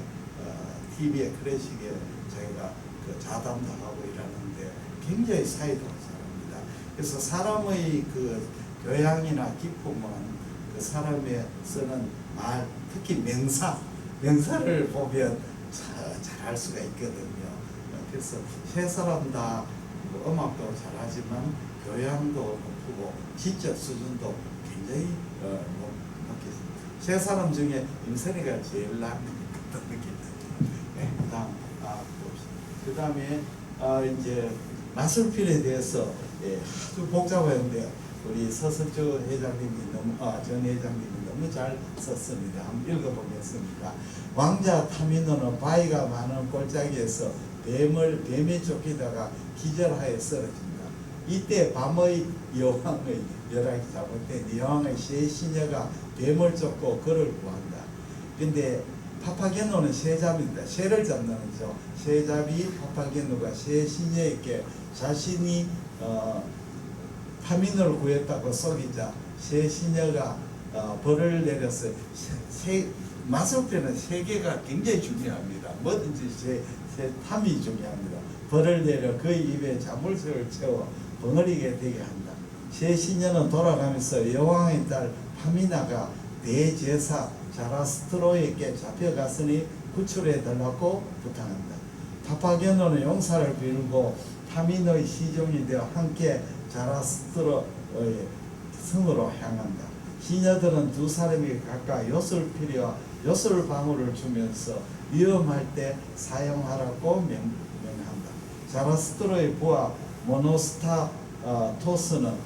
Speaker 1: TV의 클래식에 저희가 그 자담도 하고 이러는데 굉장히 사이좋은 사람입니다. 그래서 사람의 그 교양이나 기품은 그 사람의 쓰는 말, 특히 명사를 보면 잘 할 수가 있거든요. 그래서 세 사람 다 음악도 잘하지만 교양도 높고 지적 수준도 굉장히 높겠습니다. 세 사람 중에 임선이가 제일 나은 것 느낌입니다. 네, 그다음 봅시다. 그다음에 이제 마술필에 대해서 아주 복잡한데 우리 서석주 회장님이 전 회장님이 너무 잘 썼습니다. 한번 읽어보겠습니다. 왕자 타미노는 바위가 많은 골짜기에서 뱀에 쫓기다가 기절하여 쓰러진다. 이때 밤의 여왕의 열악이 잘못된 여왕의 세 시녀가 뱀을 쫓고 그를 구한다. 근데 파파게노는 세 잡입니다. 새를 잡는 거죠. 세 잡이 파파게노가 세 시녀에게 자신이 타민을 구했다고 속이자 세 시녀가 벌을 내렸어요. 마술표는 세 개가 굉장히 중요합니다. 뭐든지 탐이 중요합니다. 벌을 내려 그의 입에 자물쇠를 채워 벙어리게 되게 한다. 세 시녀는 돌아가면서 여왕의 딸 파미나가 대제사 자라스트로에게 잡혀갔으니 구출해 달라고 부탁한다. 파파게노는 용사를 빌고 파미노의 시종이 되어 함께 자라스트로의 성으로 향한다. 시녀들은 두 사람이 각각 요술피리와 요술방울을 주면서 위험할 때 사용하라고 명한다. 자라스트로의 부하 모노스타토스는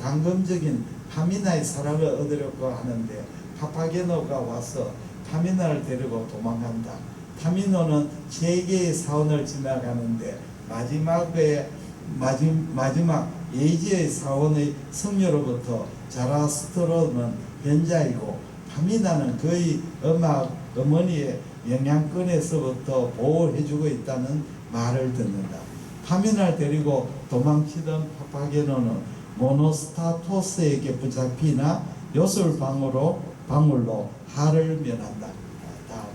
Speaker 1: 감금적인 파미나의 사랑을 얻으려고 하는데 파파게노가 와서 파미나를 데리고 도망간다. 파미노는 세 개의 사원을 지나가는데 마지막 예지의 사원의 성녀로부터 자라스트로는 현자이고 파미나는 그의 어머니의 영향권에서부터 보호해주고 있다는 말을 듣는다. 파미나를 데리고 도망치던 파파게노는 모노스타토스에게 붙잡히나 요술방울로 하를 면한다. 다음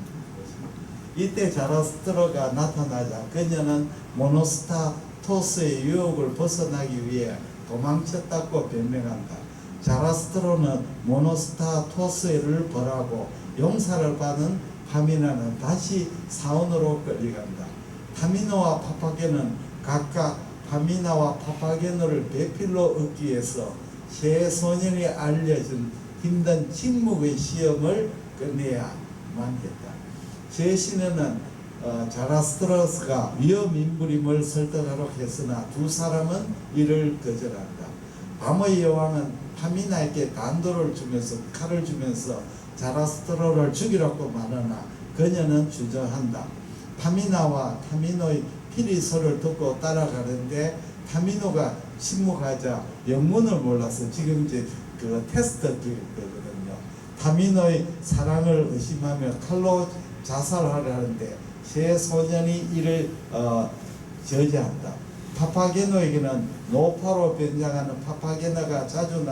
Speaker 1: 이때 자라스트로가 나타나자 그녀는 모노스타토스의 유혹을 벗어나기 위해 도망쳤다고 변명한다. 자라스트로는 모노스타토스를 벌하고 용사를 받은 파미나는 다시 사원으로 끌려간다. 파미노와 파파게는 각각 파미나와 파파게노를 배필로 얻기 위해서 세 소년이 알려준 힘든 침묵의 시험을 끝내야만 했다. 세 시녀는 자라스트로스가 위험인물임을 설득하려고 했으나 두 사람은 이를 거절한다. 밤의 여왕은 파미나에게 단도를 주면서 칼을 주면서 자라스트로를 죽이라고 말하나 그녀는 주저한다. 파미나와 타미노의 피리소를 듣고 따라가는데 타미노가 침묵하자 영문을 몰라서 지금 이제 그 테스트 거거든요. 타미노의 사랑을 의심하며 칼로 자살하려는데 세 소년이 이를 저지한다. 파파게노에게는 노파로 변장하는 파파게노가 자주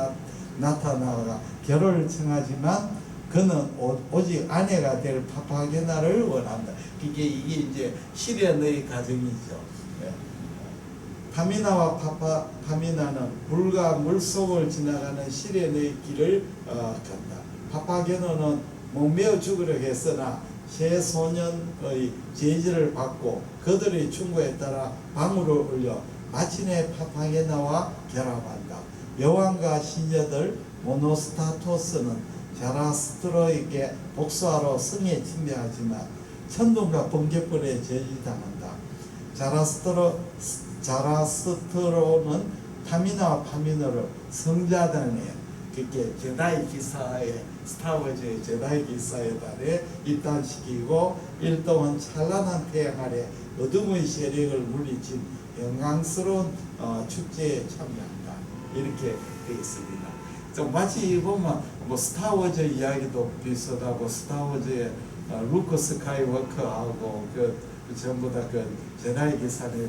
Speaker 1: 나타나가 결혼을 청하지만 그는 오직 아내가 될 파파게나를 원한다. 이게 이제 시련의 과정이죠. 네. 파미나와 파미나는 불과 물속을 지나가는 시련의 길을 간다. 파파게노는 목매어 죽으려 했으나 세 소년의 제지를 받고 그들의 충고에 따라 방울을 올려 마침내 파파게나와 결합한다. 여왕과 시녀들 모노스타토스는 자라스트로에게 복수하러 성에 침략하지만 천둥과 번개불에 저지당한다. 자라스트로는 파미나와 파미노를 성자단에 그게 제다이 기사에 스타워즈의 제다이 기사에 달에 입단시키고 일동은 찬란한 태양 아래 어둠의 세력을 물리친 영광스러운 축제에 참여한다. 이렇게 되어 있습니다. 좀 마치 보면 뭐 스타워즈 이야기도 비슷하고 스타워즈의 루크 스카이워커하고 그 전부 다 그 제다이 기산에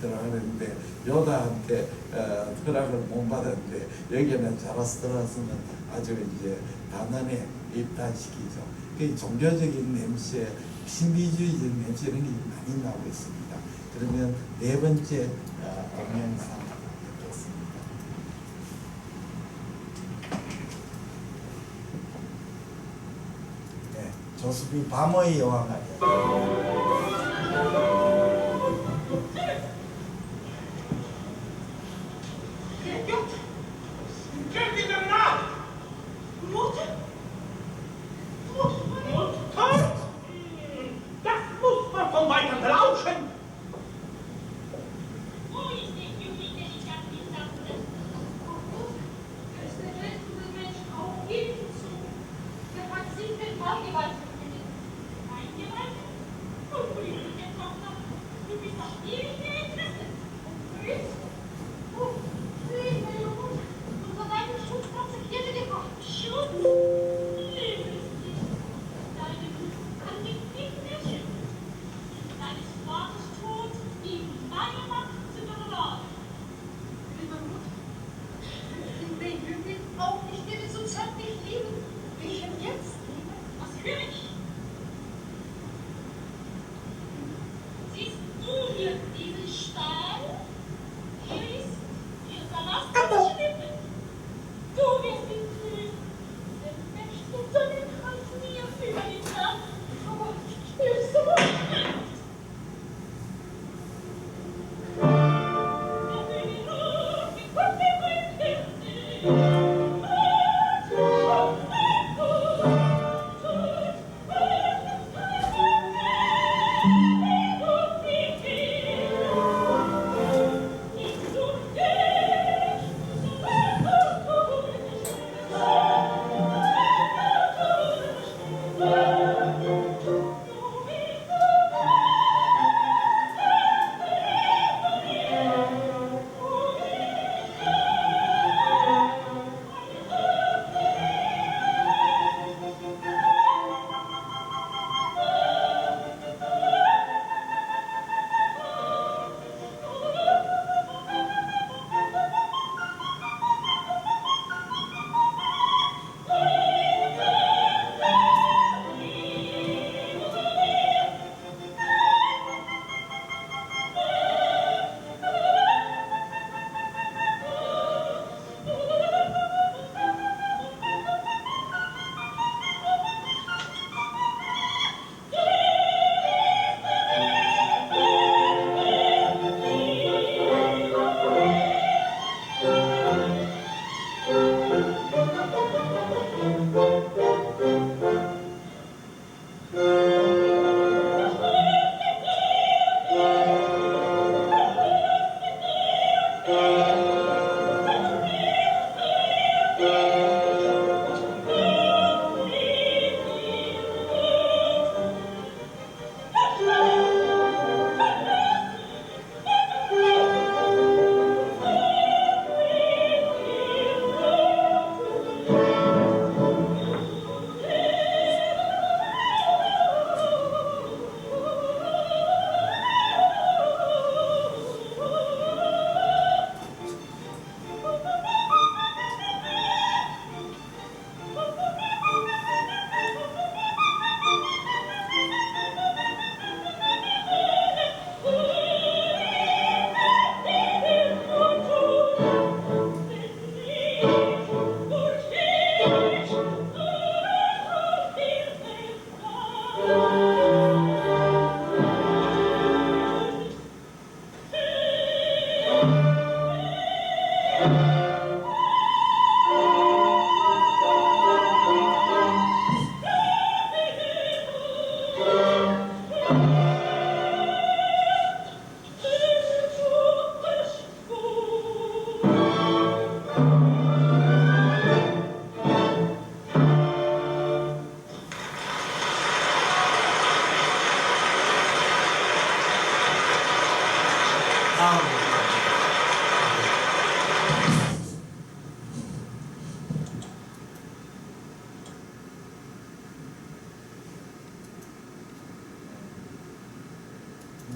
Speaker 1: 들어가는데 요다한테 허락을 못 받았는데 여기는 자라스트라스는 아주 이제 단단히 입단시키죠. 그 종교적인 냄새, 신비주의적인 냄새 이런 게 많이 나오고 있습니다. 그러면 네 번째 동영상 보겠습니다. 네, 조수비 밤의 여왕아리아.
Speaker 3: Das muss man von weitem lauschen!
Speaker 4: Wo ist die Jugendlichkeit dieser Welt? Es bewegt den Menschen auch ihm zu. Er hat sich mit Eingewalten gelegt. Eingewalten? Und friedliche Tochter, du bist doch ewig Interesse. Und Fritz? Oh, liebe Junge, unser deinen Schutz konsequierte Gefahr. Schutz? Liebes Kind, deine Wut kann dich nicht mehr schützen. Deines Vaters Tod in meiner Macht zu bewahren. Liebe Mutter, den Jüngling auch nicht mehr so zärtlich lieben, wie ich ihn jetzt liebe. Was höre ich?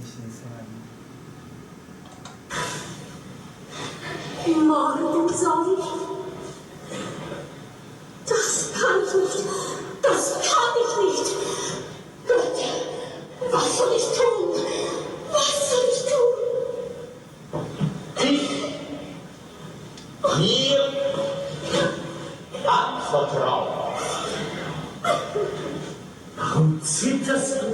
Speaker 1: 주신 성함입니다.
Speaker 4: Morgen soll ich. Das kann ich nicht. Das kann ich nicht. Gott, was soll ich tun? Was soll ich tun?
Speaker 5: Mir anvertrauen. Warum zitterst du?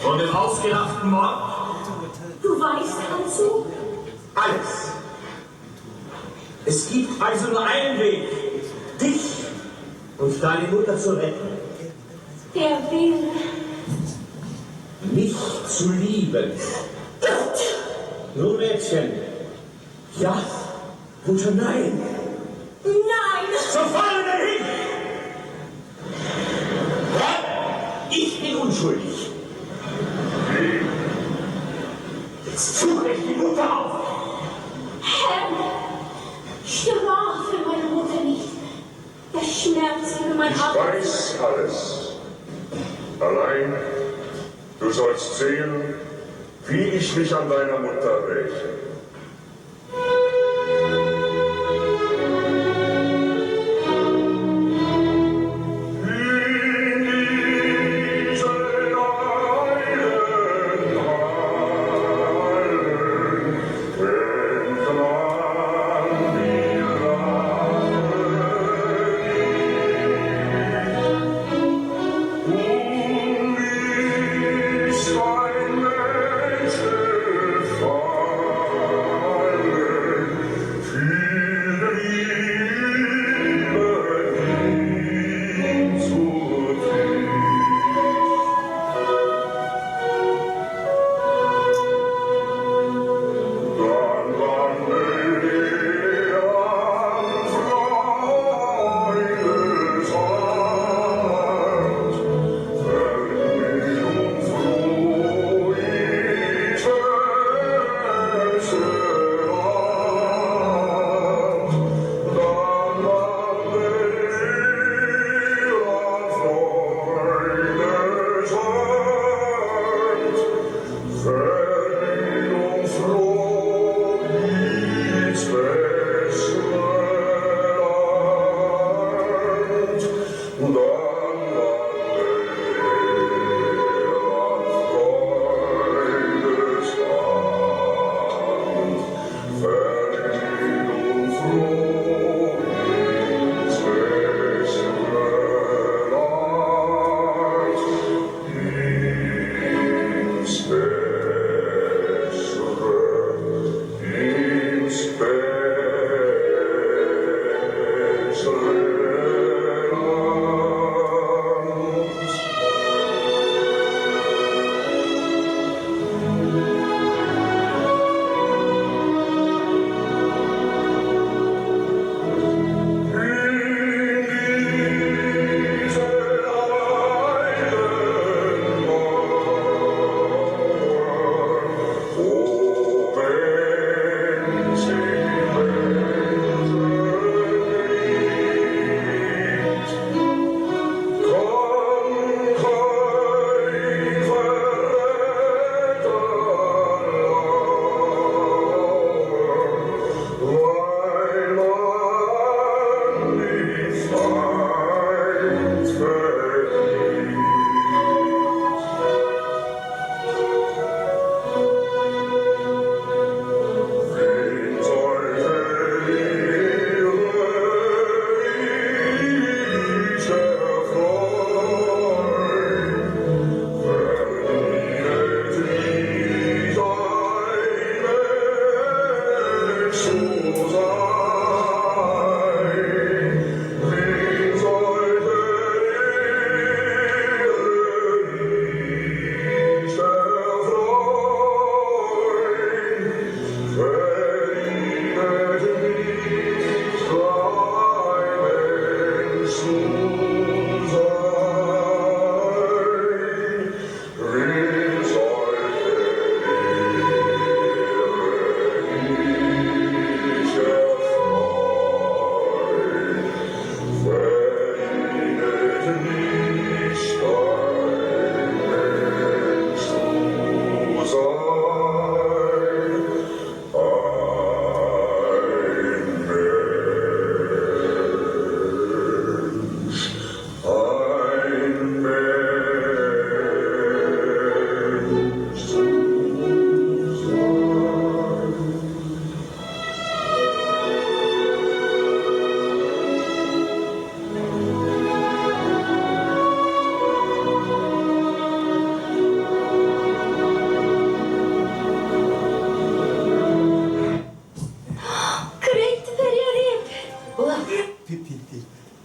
Speaker 5: Vor dem ausgedachten Mord?
Speaker 4: Du weißt also?
Speaker 5: Alles. Es gibt also nur einen Weg, dich und deine Mutter zu retten.
Speaker 4: Der will.
Speaker 5: Mich zu lieben.
Speaker 4: Gott!
Speaker 5: Nun, Mädchen. Ja oder nein?
Speaker 4: Nein!
Speaker 5: So falle dahin! Ja, ich bin unschuldig. Jetzt suche ich die Mutter auf.
Speaker 4: Herr, strafe meine Mutter nicht. Der Schmerz für mein
Speaker 6: Ich
Speaker 4: Arm.
Speaker 6: weiß alles. Allein, du sollst sehen, wie ich mich an deiner Mutter räche.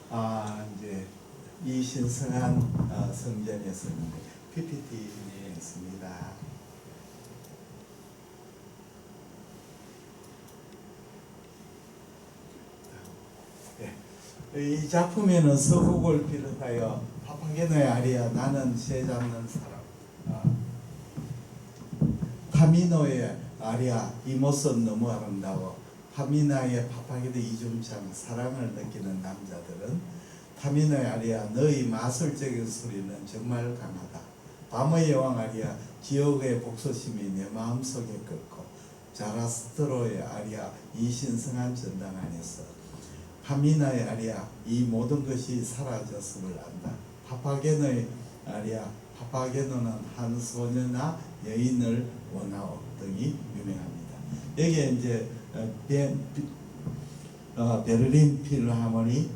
Speaker 1: 이제 이 신성한 성전에서 PPT였습니다. 이 작품에는 서국을 비롯하여 파파게노의 아리아 나는 새 잡는 사람, 타미노의 아리아 이 모습 너무 아름다워, 타미나의 파파게노 이중창 사랑을 느끼는 남자들은, 타미노의 아리아 너의 마술적인 소리는 정말 강하다, 밤의 여왕 아리아 지옥의 복소심이 내 마음속에 끓고, 자라스트로의 아리아 이 신성한 전당 안에서, 파미나의 아리아 이 모든 것이 사라졌음을 안다. 파파게노의 아리아 파파게노는 한 소녀나 여인을 원하오 등이 유명합니다. 여기에 이제 베를린 필하모니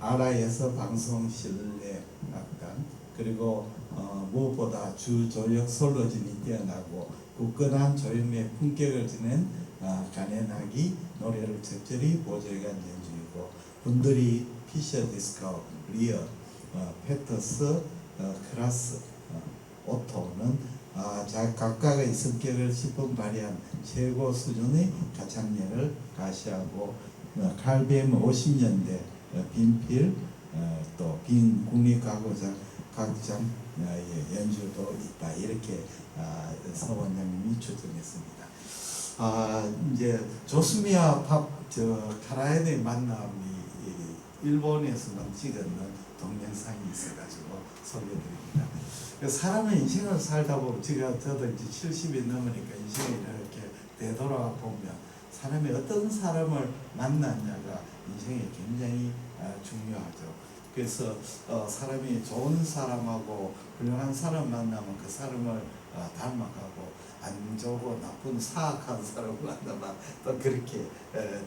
Speaker 1: 아라에서 방송 실내 악단, 그리고 무엇보다 주 조역 솔로진이 뛰어나고 굳건한 조형의 품격을 지닌 가네나기 노래를 적절히 보조해간 연주이고, 분들이 피셔 디스코, 리어, 페터스, 크라스, 오토는 각각의 성격을 10분 발휘한 최고 수준의 가창력을 가시하고, 칼비엠 50년대 빈필 또 빈 국립가구장 각장 연주도 있다, 이렇게 서 원장님이 추정했습니다. 이제 조스미와 카라얀의 만남이 일본에서만 찍었는 동영상이 있어가지고 소개드립니다. 사람의 인생을 살다 보면 저도 이제 70이 넘으니까 인생을 이렇게 되돌아 보면 사람이 어떤 사람을 만났냐가 인생에 굉장히 중요하죠. 그래서 사람이 좋은 사람하고 훌륭한 사람 만나면 그 사람을 닮아가고, 안 좋고 나쁜 사악한 사람을 만나면 또 그렇게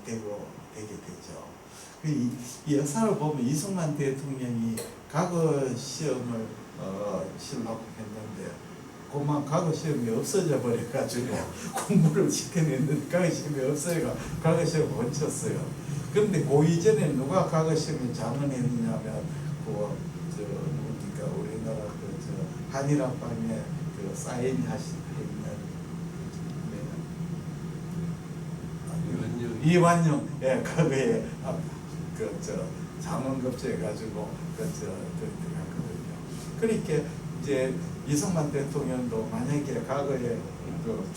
Speaker 1: 되게 되죠. 이 역사를 보면 이승만 대통령이 과거 시험을 치려고 했는데 그만 과거 시험이 없어져 버려가지고 공부를 시켜냈는데 과거 시험이 없어요. 과거 시험 멈췄어요. 그런데 그 이전에 누가 과거 시험에 장원했느냐면 누굽니까, 우리나라 한일합방에 사인하신 이완용, 과거에 장원급제 가지고 그렇게 갔거든요. 그러니까 이제 이승만 대통령도 만약에 과거에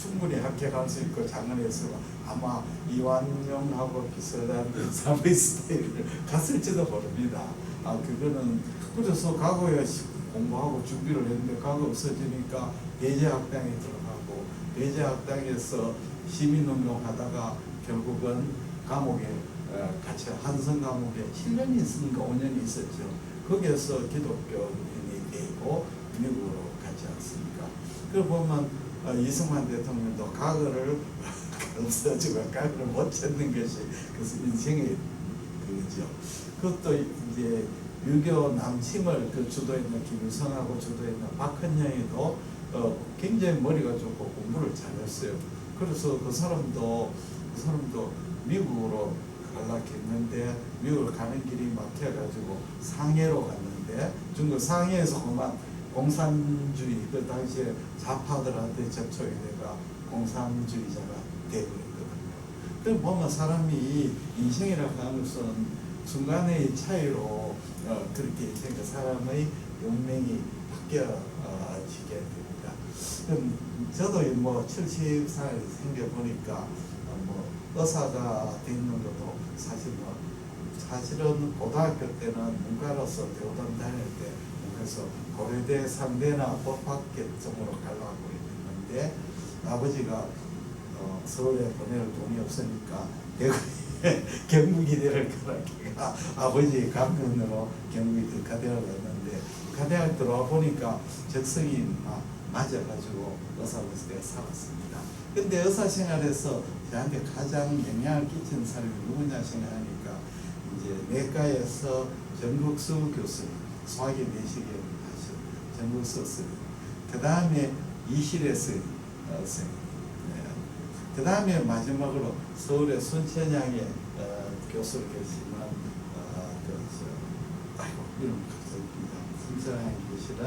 Speaker 1: 충분히 합격할 수 있고 장원했으면 아마 이완용하고 비슷한 사회 스타일을 갔을지도 모릅니다. 그거는 그래서 과거에 공부하고 준비를 했는데 과거 없어지니까 배제학당에 들어가고, 배제학당에서 시민운동하다가 결국은 감옥에 같이 한성 감옥에 7년이 있으니까 5년이 있었죠. 거기에서 기독교인이 되고 미국으로 가지 않습니까? 그 보면 이승만 대통령도 과거를 없어지고 과거를 못 찾는 것이 그래서 인생의 그거죠. 그것도 이제 유교 남침을 주도했는 김일성하고 주도했는 박헌영이도 굉장히 머리가 좋고 공부를 잘했어요. 그래서 그 사람도 미국으로 가려고 했는데 미국을 가는 길이 막혀가지고 상해로 갔는데, 중국 상해에서 그만 공산주의, 그 당시에 좌파들한테 접촉이 돼가 공산주의자가 되어버렸거든요. 그 보면 사람이 인생이라고 하는 것은 순간의 차이로 그렇게 인생 사람의 운명이 바뀌어지게 됩니다. 저도 뭐 70살 생겨 보니까 의사가 되는 것도 사실은 고등학교 때는 문과로서 대우단 다닐 때 그래서 고려대 3대나 법학계 쪽으로 가려고 했는데 아버지가 서울에 보낼 돈이 없으니까 대구에 경북이대를 가라니까 아버지 강변으로 경북이 가대를 갔는데, 가대학 들어와 보니까 적성이 맞아가지고 의사로서 살았습니다. 근데 의사 생활에서 저한테 가장 영향을 끼친 사람이 누구냐 생각하니까 이제 내과에서 정국수 교수님, 소화기 내시경 하신 정국수 교수님, 그 다음에 이실의 선생님, 그 다음에 마지막으로 서울의 순천향에 교수로 계시는 이름을 갖고 있습니다. 순천향의 교실은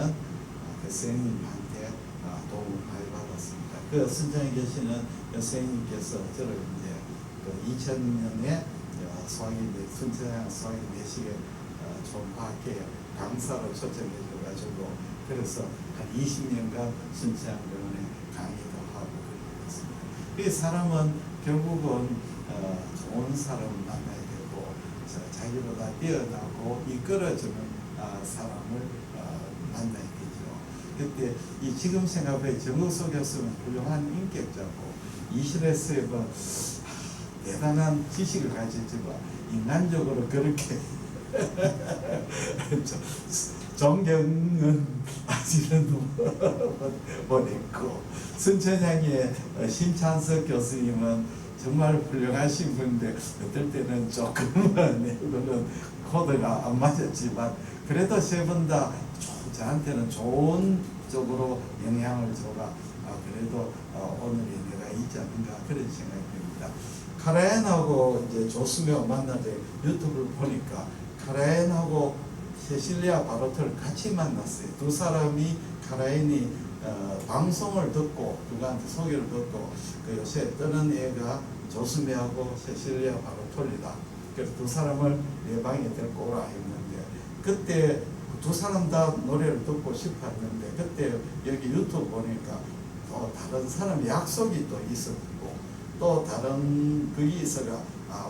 Speaker 1: 교수님한테 도움을 많이 받았습니다. 그 순천향의 교실은 교수님께서 저를 이제 그 2000년에 순천향 수학의 내식에 총파학회 강사로 초청해 줘가지고 그래서 한 20년간 순천향병원에 강의도 하고 그랬습니다. 그 사람은 결국은 좋은 사람을 만나야 되고 자기보다 뛰어나고 이끌어주는 사람을 만나야 되죠. 그때 지금 생각해 정우석 교수는 훌륭한 인격자고 이실에서의 대단한 지식을 가지지만 인간적으로 그렇게 존경은 아직은 못했고 순천향의 심찬석 교수님은 정말 훌륭하신 분인데 어떨 때는 조금은 코드가 안 맞았지만 그래도 세 분 다 저한테는 좋은 쪽으로 영향을 줘가 그래도 오늘의 내가 있지 않는가 그런 생각이 듭니다. 카라얀하고 이제 조수명 만날 때 유튜브를 보니까 카라얀하고 세실리아 바로트를 같이 만났어요. 두 사람이 카라얀이 방송을 듣고 누구한테 소개를 듣고 그 요새 뜨는 애가 조수미하고 세실리아 바로톨이다. 그래서 두 사람을 내 방에 데리고 오라 했는데 그때 두 사람 다 노래를 듣고 싶어 했는데 그때 여기 유튜브 보니까 또 다른 사람 약속이 또 있었고 또 다른 그게 있어가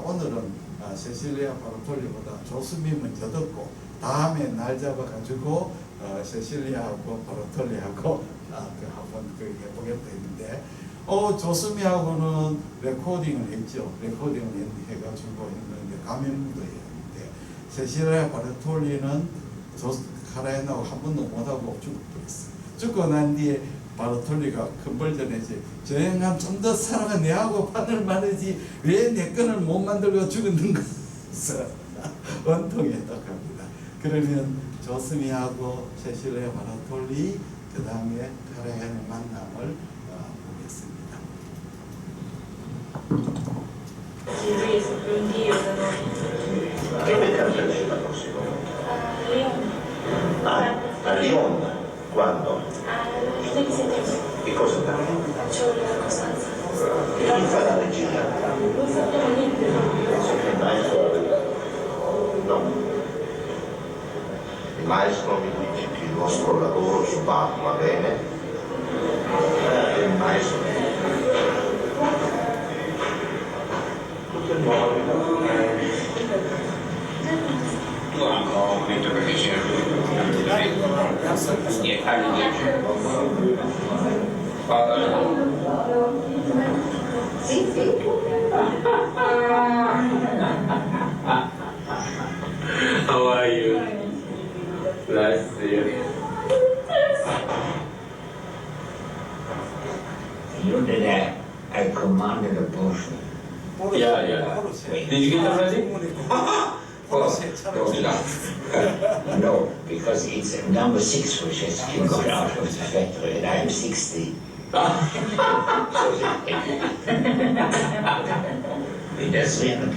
Speaker 1: 오늘은 세실리아 바로톨리보다 조수미 먼저 듣고 다음에 날 잡아가지고 세실리아하고 바로톨리하고 한번 해보겠다 했는데 조수미하고는 레코딩을 했죠. 레코딩을 해가지고 했는데 감염도 했는데 세실리아 바로톨리는 카라얀하고 한 번도 못하고 죽어버렸어요. 죽고 난 뒤에 바로톨리가 큰 벌전했지. 저 양반 좀 더 살아가 내하고 판을 말하지 왜 내 건을 못 만들고 죽었는가 해서 원통했다고 합니다. 그러면 조스미하고 세실리아 바로톨리 그 다음에 카라얀의 만남을 보겠습니다.
Speaker 5: Che avete andato l'anno prossimo? A Lyon? Quando? Che cosa da chi fa la regia? Penso che il maestro no. Il maestro mi dice che il nostro lavoro su Bach va bene. Il maestro tutto il modo
Speaker 7: ho detto perché c'era How are you? Nice to see you.
Speaker 8: You did that. I commanded a portion.
Speaker 7: Yeah. Did you get the ready?
Speaker 8: No, because it's number 6 which has got out of the factory and I'm 60. Das 300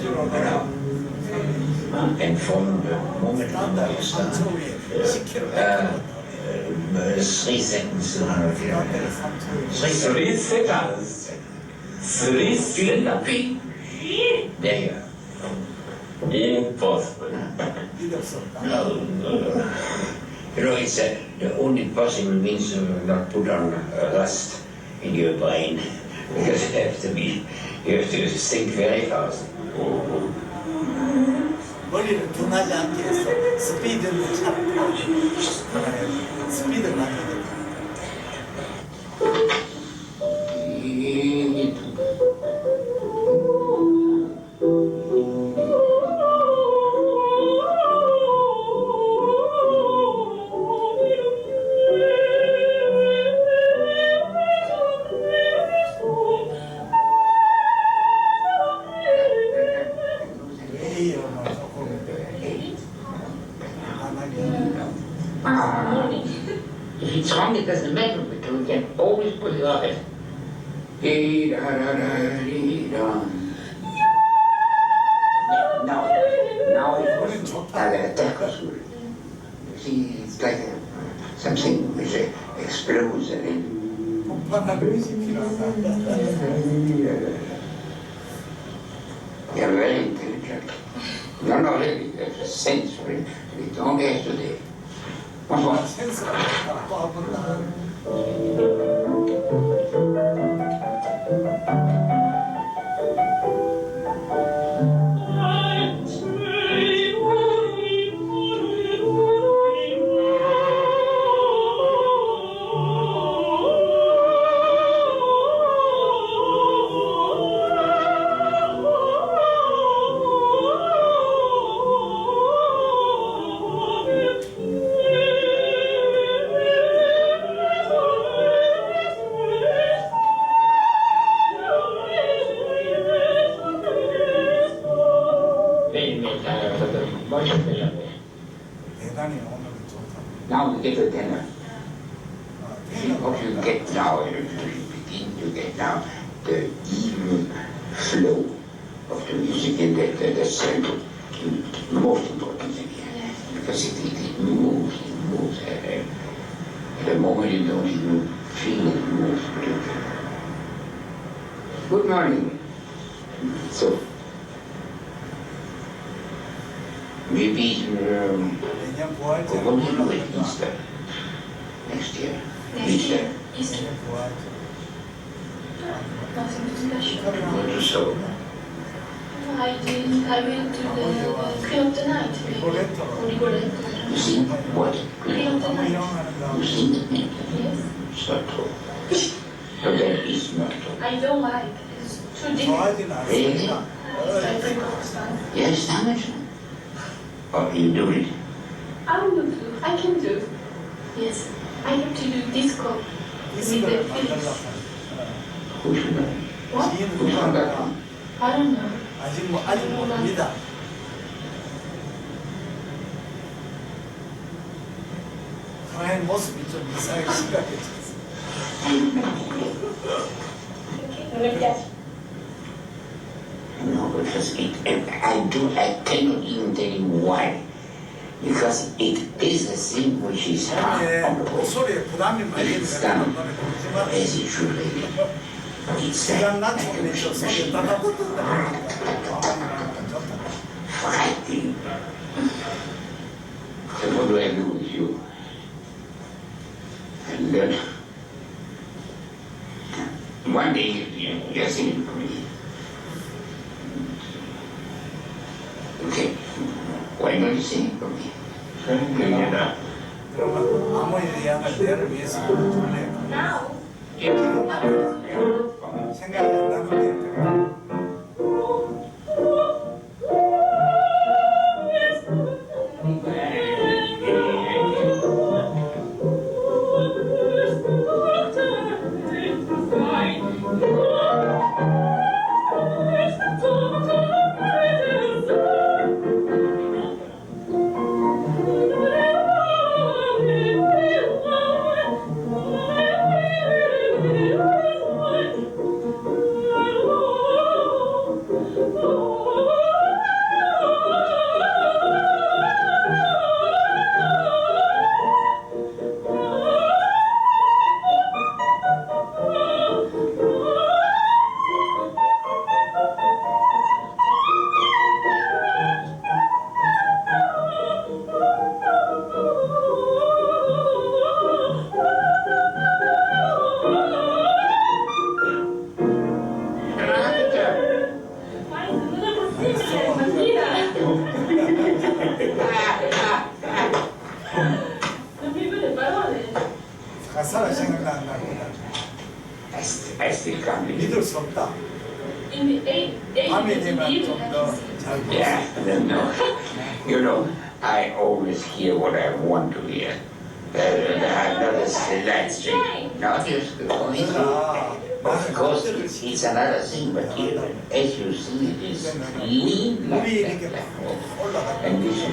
Speaker 8: Kilometer. And from the moment when you start, 3 seconds to 100 kilometers.
Speaker 7: 3 seconds. 3 seconds.
Speaker 8: There you are.
Speaker 7: Impossible.
Speaker 8: No. You know, it's the only possible means to not put on rust in your brain because you have to think very fast.
Speaker 1: 머리를 둔하지 않게 해서 스피드를 잡고 스피드를 맞춰야 됩니다.
Speaker 8: If it's wrong, it doesn't matter, but we can always put it right. Now it was That was good. See, it's like something which explodes and then
Speaker 1: 폭발하는 것이 필요하다.
Speaker 8: you're very intelligent. No, really, there's a sense for it. We don't get today. What's what?
Speaker 1: 센스가 있다. 또 한 번 더. 대단히 오늘은 좋다.
Speaker 8: Now we get to dinner.
Speaker 1: 대단히
Speaker 8: What you get now, you begin to get now the even flow of the music in the central, most important thing here. Because it moves, At the moment you don't even feel it moves. Good morning. So, maybe
Speaker 1: 내년 부활절
Speaker 8: what will you do at Easter next year? Easter.
Speaker 1: 내년 부활절.
Speaker 4: Nothing special.
Speaker 8: What do so?
Speaker 4: I will do the Queen of the Night.
Speaker 1: 리고레토로.
Speaker 4: Rigoletto.
Speaker 8: You sing what?
Speaker 4: Queen of the
Speaker 1: 너무
Speaker 4: Night.
Speaker 1: 이용하는 거.
Speaker 8: You sing it?
Speaker 4: Yes.
Speaker 8: It's not true. But that is not true.
Speaker 4: I don't like. It's too difficult.
Speaker 1: 좋아하진 않습니다.
Speaker 8: Yes, how much? Oh, you do it?
Speaker 4: I will do. I can do. Yes. I have to do disco with
Speaker 1: 디스크를
Speaker 4: the
Speaker 1: 만들려고
Speaker 4: fiddles.
Speaker 1: 하는.
Speaker 8: Who should know?
Speaker 4: What?
Speaker 1: 지인은
Speaker 8: Who found that
Speaker 1: 누가
Speaker 8: one?
Speaker 4: I don't know.
Speaker 1: 아직 모릅니다. 가의 모습이 좀 이상하게 심각해졌어.
Speaker 8: No, because I cannot even tell you why. Because it is a thing which is hard
Speaker 1: 예,
Speaker 8: on the voice.
Speaker 1: 목소리에 부담이 많이
Speaker 8: It's
Speaker 1: 되는
Speaker 8: done
Speaker 1: 노래 부르지만
Speaker 8: as it should be. It's
Speaker 1: 시간
Speaker 8: like
Speaker 1: 낮추면 저 소리 따다붙는다. 마음이 좋다.
Speaker 8: fighting. So what do I do with you? And then one day you're singing for me. Okay, why don't you sing for me? 그러니까
Speaker 1: 그러면 아무리 양을 내를 위해서 불러줄래?
Speaker 4: Now.
Speaker 1: 생각이 안 나는데. 가사가 생각나 안 납니다.
Speaker 8: I still can't believe it.
Speaker 1: 믿을 수 없다.
Speaker 4: In the eight
Speaker 1: 밤이
Speaker 4: minutes
Speaker 1: 되면
Speaker 4: leave,
Speaker 1: 좀
Speaker 4: I
Speaker 1: 더
Speaker 4: can see.
Speaker 1: 잘 보여.
Speaker 8: Yeah, no. You know, I always hear what I want to hear. I'm not a selection. Not just only. Of course, it's another thing, but here, as you see, it is clean like
Speaker 1: 물이 이렇게
Speaker 8: that.
Speaker 1: 올라갔다.
Speaker 8: And this,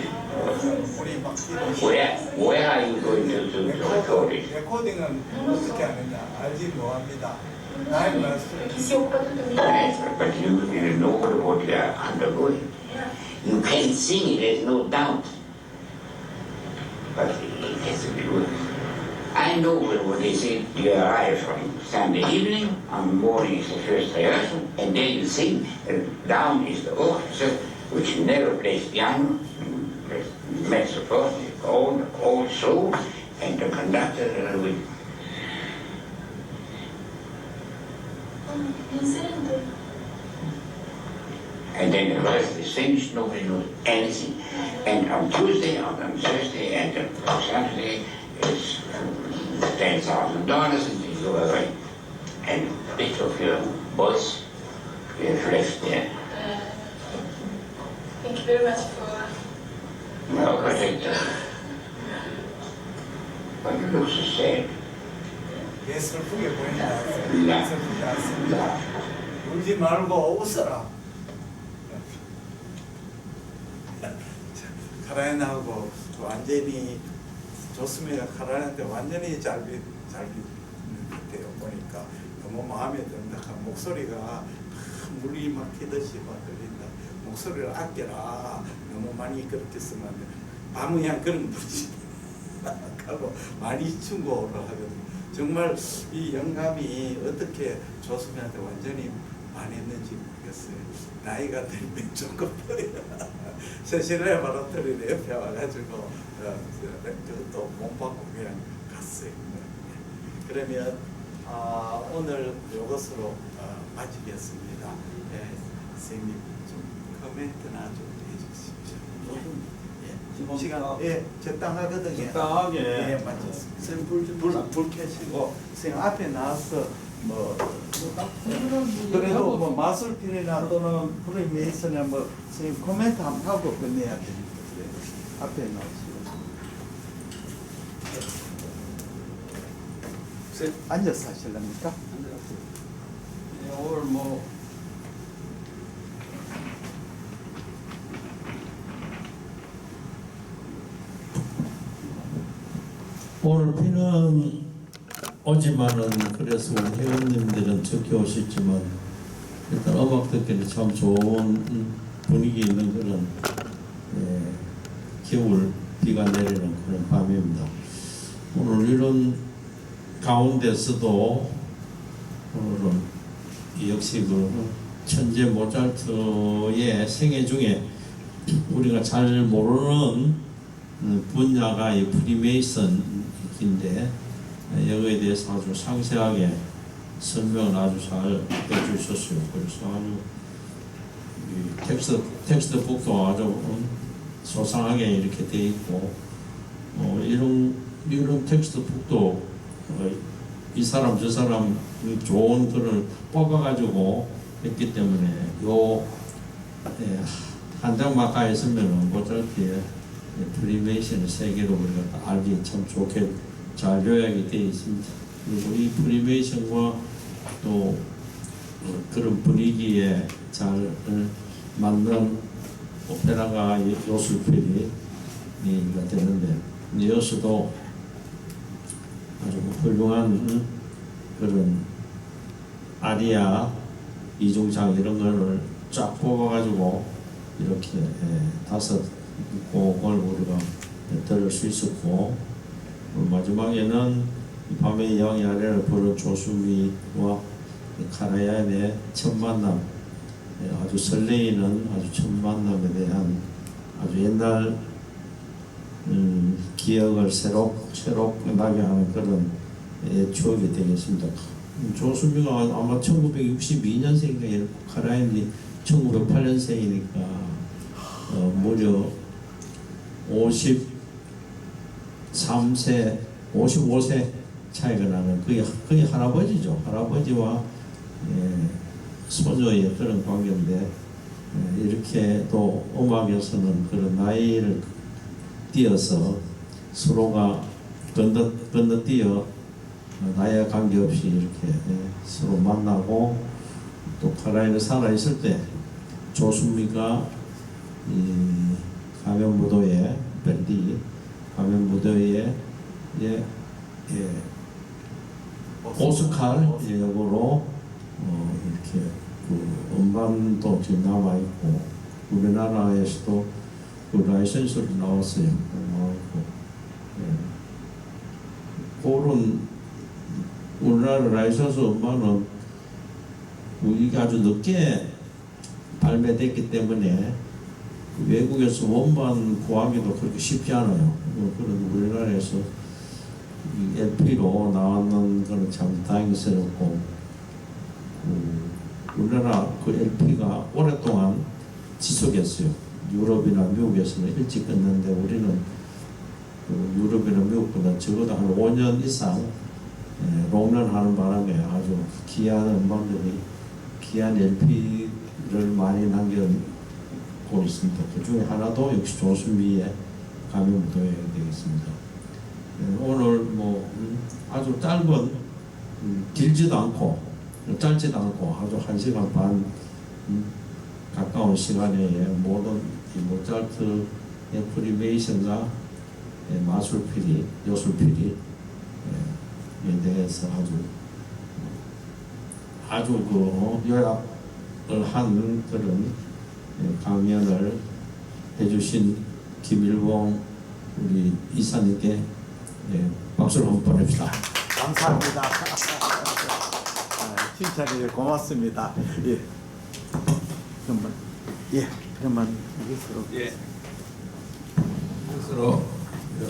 Speaker 1: 물이 막 뛰고.
Speaker 8: where are you going to record it?
Speaker 1: 레코딩은 어떻게 하느냐 알지 뭐합니다. 나의 말씀
Speaker 4: Ici au Porto de
Speaker 8: But you know what they are undergoing. You can sing it, there's no doubt. But it has to be worked. I know when they say you arrive on Sunday evening, on the morning is the first rehearsal, and then you sing, and down is the orchestra, which never plays piano, plays mezzo forte, all show, and the conductor will. And then the rest is finished, nobody knows anything. And on Tuesday, on Thursday, and on Saturday is $10,000 and you go away. And a bit of your voice you have left there.
Speaker 4: Thank you very much for...
Speaker 8: No, but you look so sad.
Speaker 1: 예, 슬프게 보인다.
Speaker 8: 네.
Speaker 1: 슬프지 않습니다. 울지 말고 웃어라. 카라인하고 완전히 좋습니다. 카라인한테 완전히 잘 비는 듯해요. 보니까 너무 마음에 든다. 목소리가 물이 막히듯이 막 들린다. 목소리를 아껴라. 너무 많이 그렇게 쓰면 안 돼. 밤이야 그런 분이 하고 많이 충고를 하거든요. 정말 이 영감이 어떻게 조수미한테 완전히 반했는지 모르겠어요. 나이가 들면 조금 세실의 바로터리 옆에 와가지고 그것도 못 받고 그냥 갔어요. 그러면 오늘 이것으로 마치겠습니다. 선생님 좀 코멘트나 좀 해주십시오. 시간 적당하거든요.
Speaker 9: 적당하게
Speaker 1: 맞췄습니다.
Speaker 9: 샘플
Speaker 1: 불 켜시고 선생님 앞에 나와서 그래도 뭐 마술필이나 또는 프리메이슨이나 뭐 선생님 코멘트 한번 하고 끝내야 되니까 그래. 앞에 나오시고 앉아서 하실랍니까?
Speaker 9: 오늘 뭐
Speaker 10: 오늘 비는 오지만은 그래서 우리 회원님들은 적게 오셨지만 일단 음악 듣기는 참 좋은 분위기 있는 그런 겨울 비가 내리는 그런 밤입니다. 오늘 이런 가운데서도 오늘은 역시 그 천재 모차르트의 생애 중에 우리가 잘 모르는 분야가 이 프리메이슨인데 여기에 대해서 아주 상세하게 설명을 아주 잘 해주셨어요. 그래서 아주 텍스트 북도 아주 소상하게 이렇게 돼 있고 이런 텍스트 북도 이 사람 저 사람 좋은 글을 뽑아가지고 했기 때문에 한 장만 가 있으면은 모차르트의 프리메이션의 세계로 우리가 알기 참 좋게 잘 요약이 되어 있습니다. 그리고 이 프리메이션과 또 그런 분위기에 잘 맞는 오페라가 요술필이 되는데 여수도 아주 훌륭한 그런 아리아, 이중창 이런 거를 쫙 뽑아가지고 이렇게 5곡을 우리가 들을 수 있었고 마지막에는 밤의 영이 아래를 부른 조수미와 카라얀의 첫 만남, 아주 설레이는 아주 첫 만남에 대한 아주 옛날 기억을 새롭게 나게 하는 그런 추억이 되겠습니다. 조수미가 아마 1962년생인가 카라얀이 1908년생이니까 무려 53세, 55세 차이가 나는 거의 할아버지죠. 할아버지와 소녀의 그런 관계인데 이렇게 또 음악에서는 그런 나이를 띄어서 서로가 건너뛰어 나이와 관계없이 이렇게 서로 만나고 또 카라얀이 살아있을 때 조수미가 이 가면무도회 밴디 가면무도회에 오스칼 역으로 이렇게 그 음반도 지금 남아 있고 우리나라에서도 그 라이선스로 나왔어요. 나왔고, 그런 우리나라 라이선스 음반은 우리가 아주 늦게 발매됐기 때문에 외국에서 원반 구하기도 그렇게 쉽지 않아요. 그런 우리나라에서 이 LP로 나왔는 거는 참 다행스럽고, 우리나라 그 LP가 오랫동안 지속했어요. 유럽이나 미국에서는 일찍 끝났는데 우리는 유럽이나 미국보다 적어도 한 5년 이상 롱런하는 바람에 아주 귀한 음반들이, 귀한 LP를 많이 남겨고 있습니다. 그 중에 하나도 역시 조순미의 가면무도회 되겠습니다. 오늘 뭐 아주 짧은, 길지도 않고 짧지도 않고 아주 1시간 반 가까운 시간에 모든 이 모차르트의 프리메이션과 마술피리, 요술피리에 대해서 아주 그 요약을 한 그런 강연을 해주신 김일봉 우리 이사님께 박수를 한번 보냅시다.
Speaker 1: 감사합니다. 칭찬해 고맙습니다. 예. 그러면 이것으로.
Speaker 2: 예. 이것으로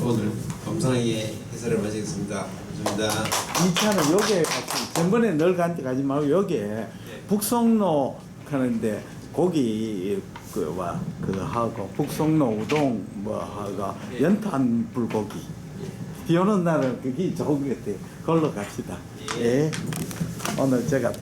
Speaker 2: 오늘 감상의 해설을 마치겠습니다. 감사합니다.
Speaker 1: 이 차는 여기에 같이 전번에 널 간데 가지 말고 여기에 북송로 가는데 고기 그거 하고 북송로 우동 뭐 하고 연탄 불고기 비 오는 날은 그게 좋은 것 같아요. 걸로 갑시다. 예. 오늘 제가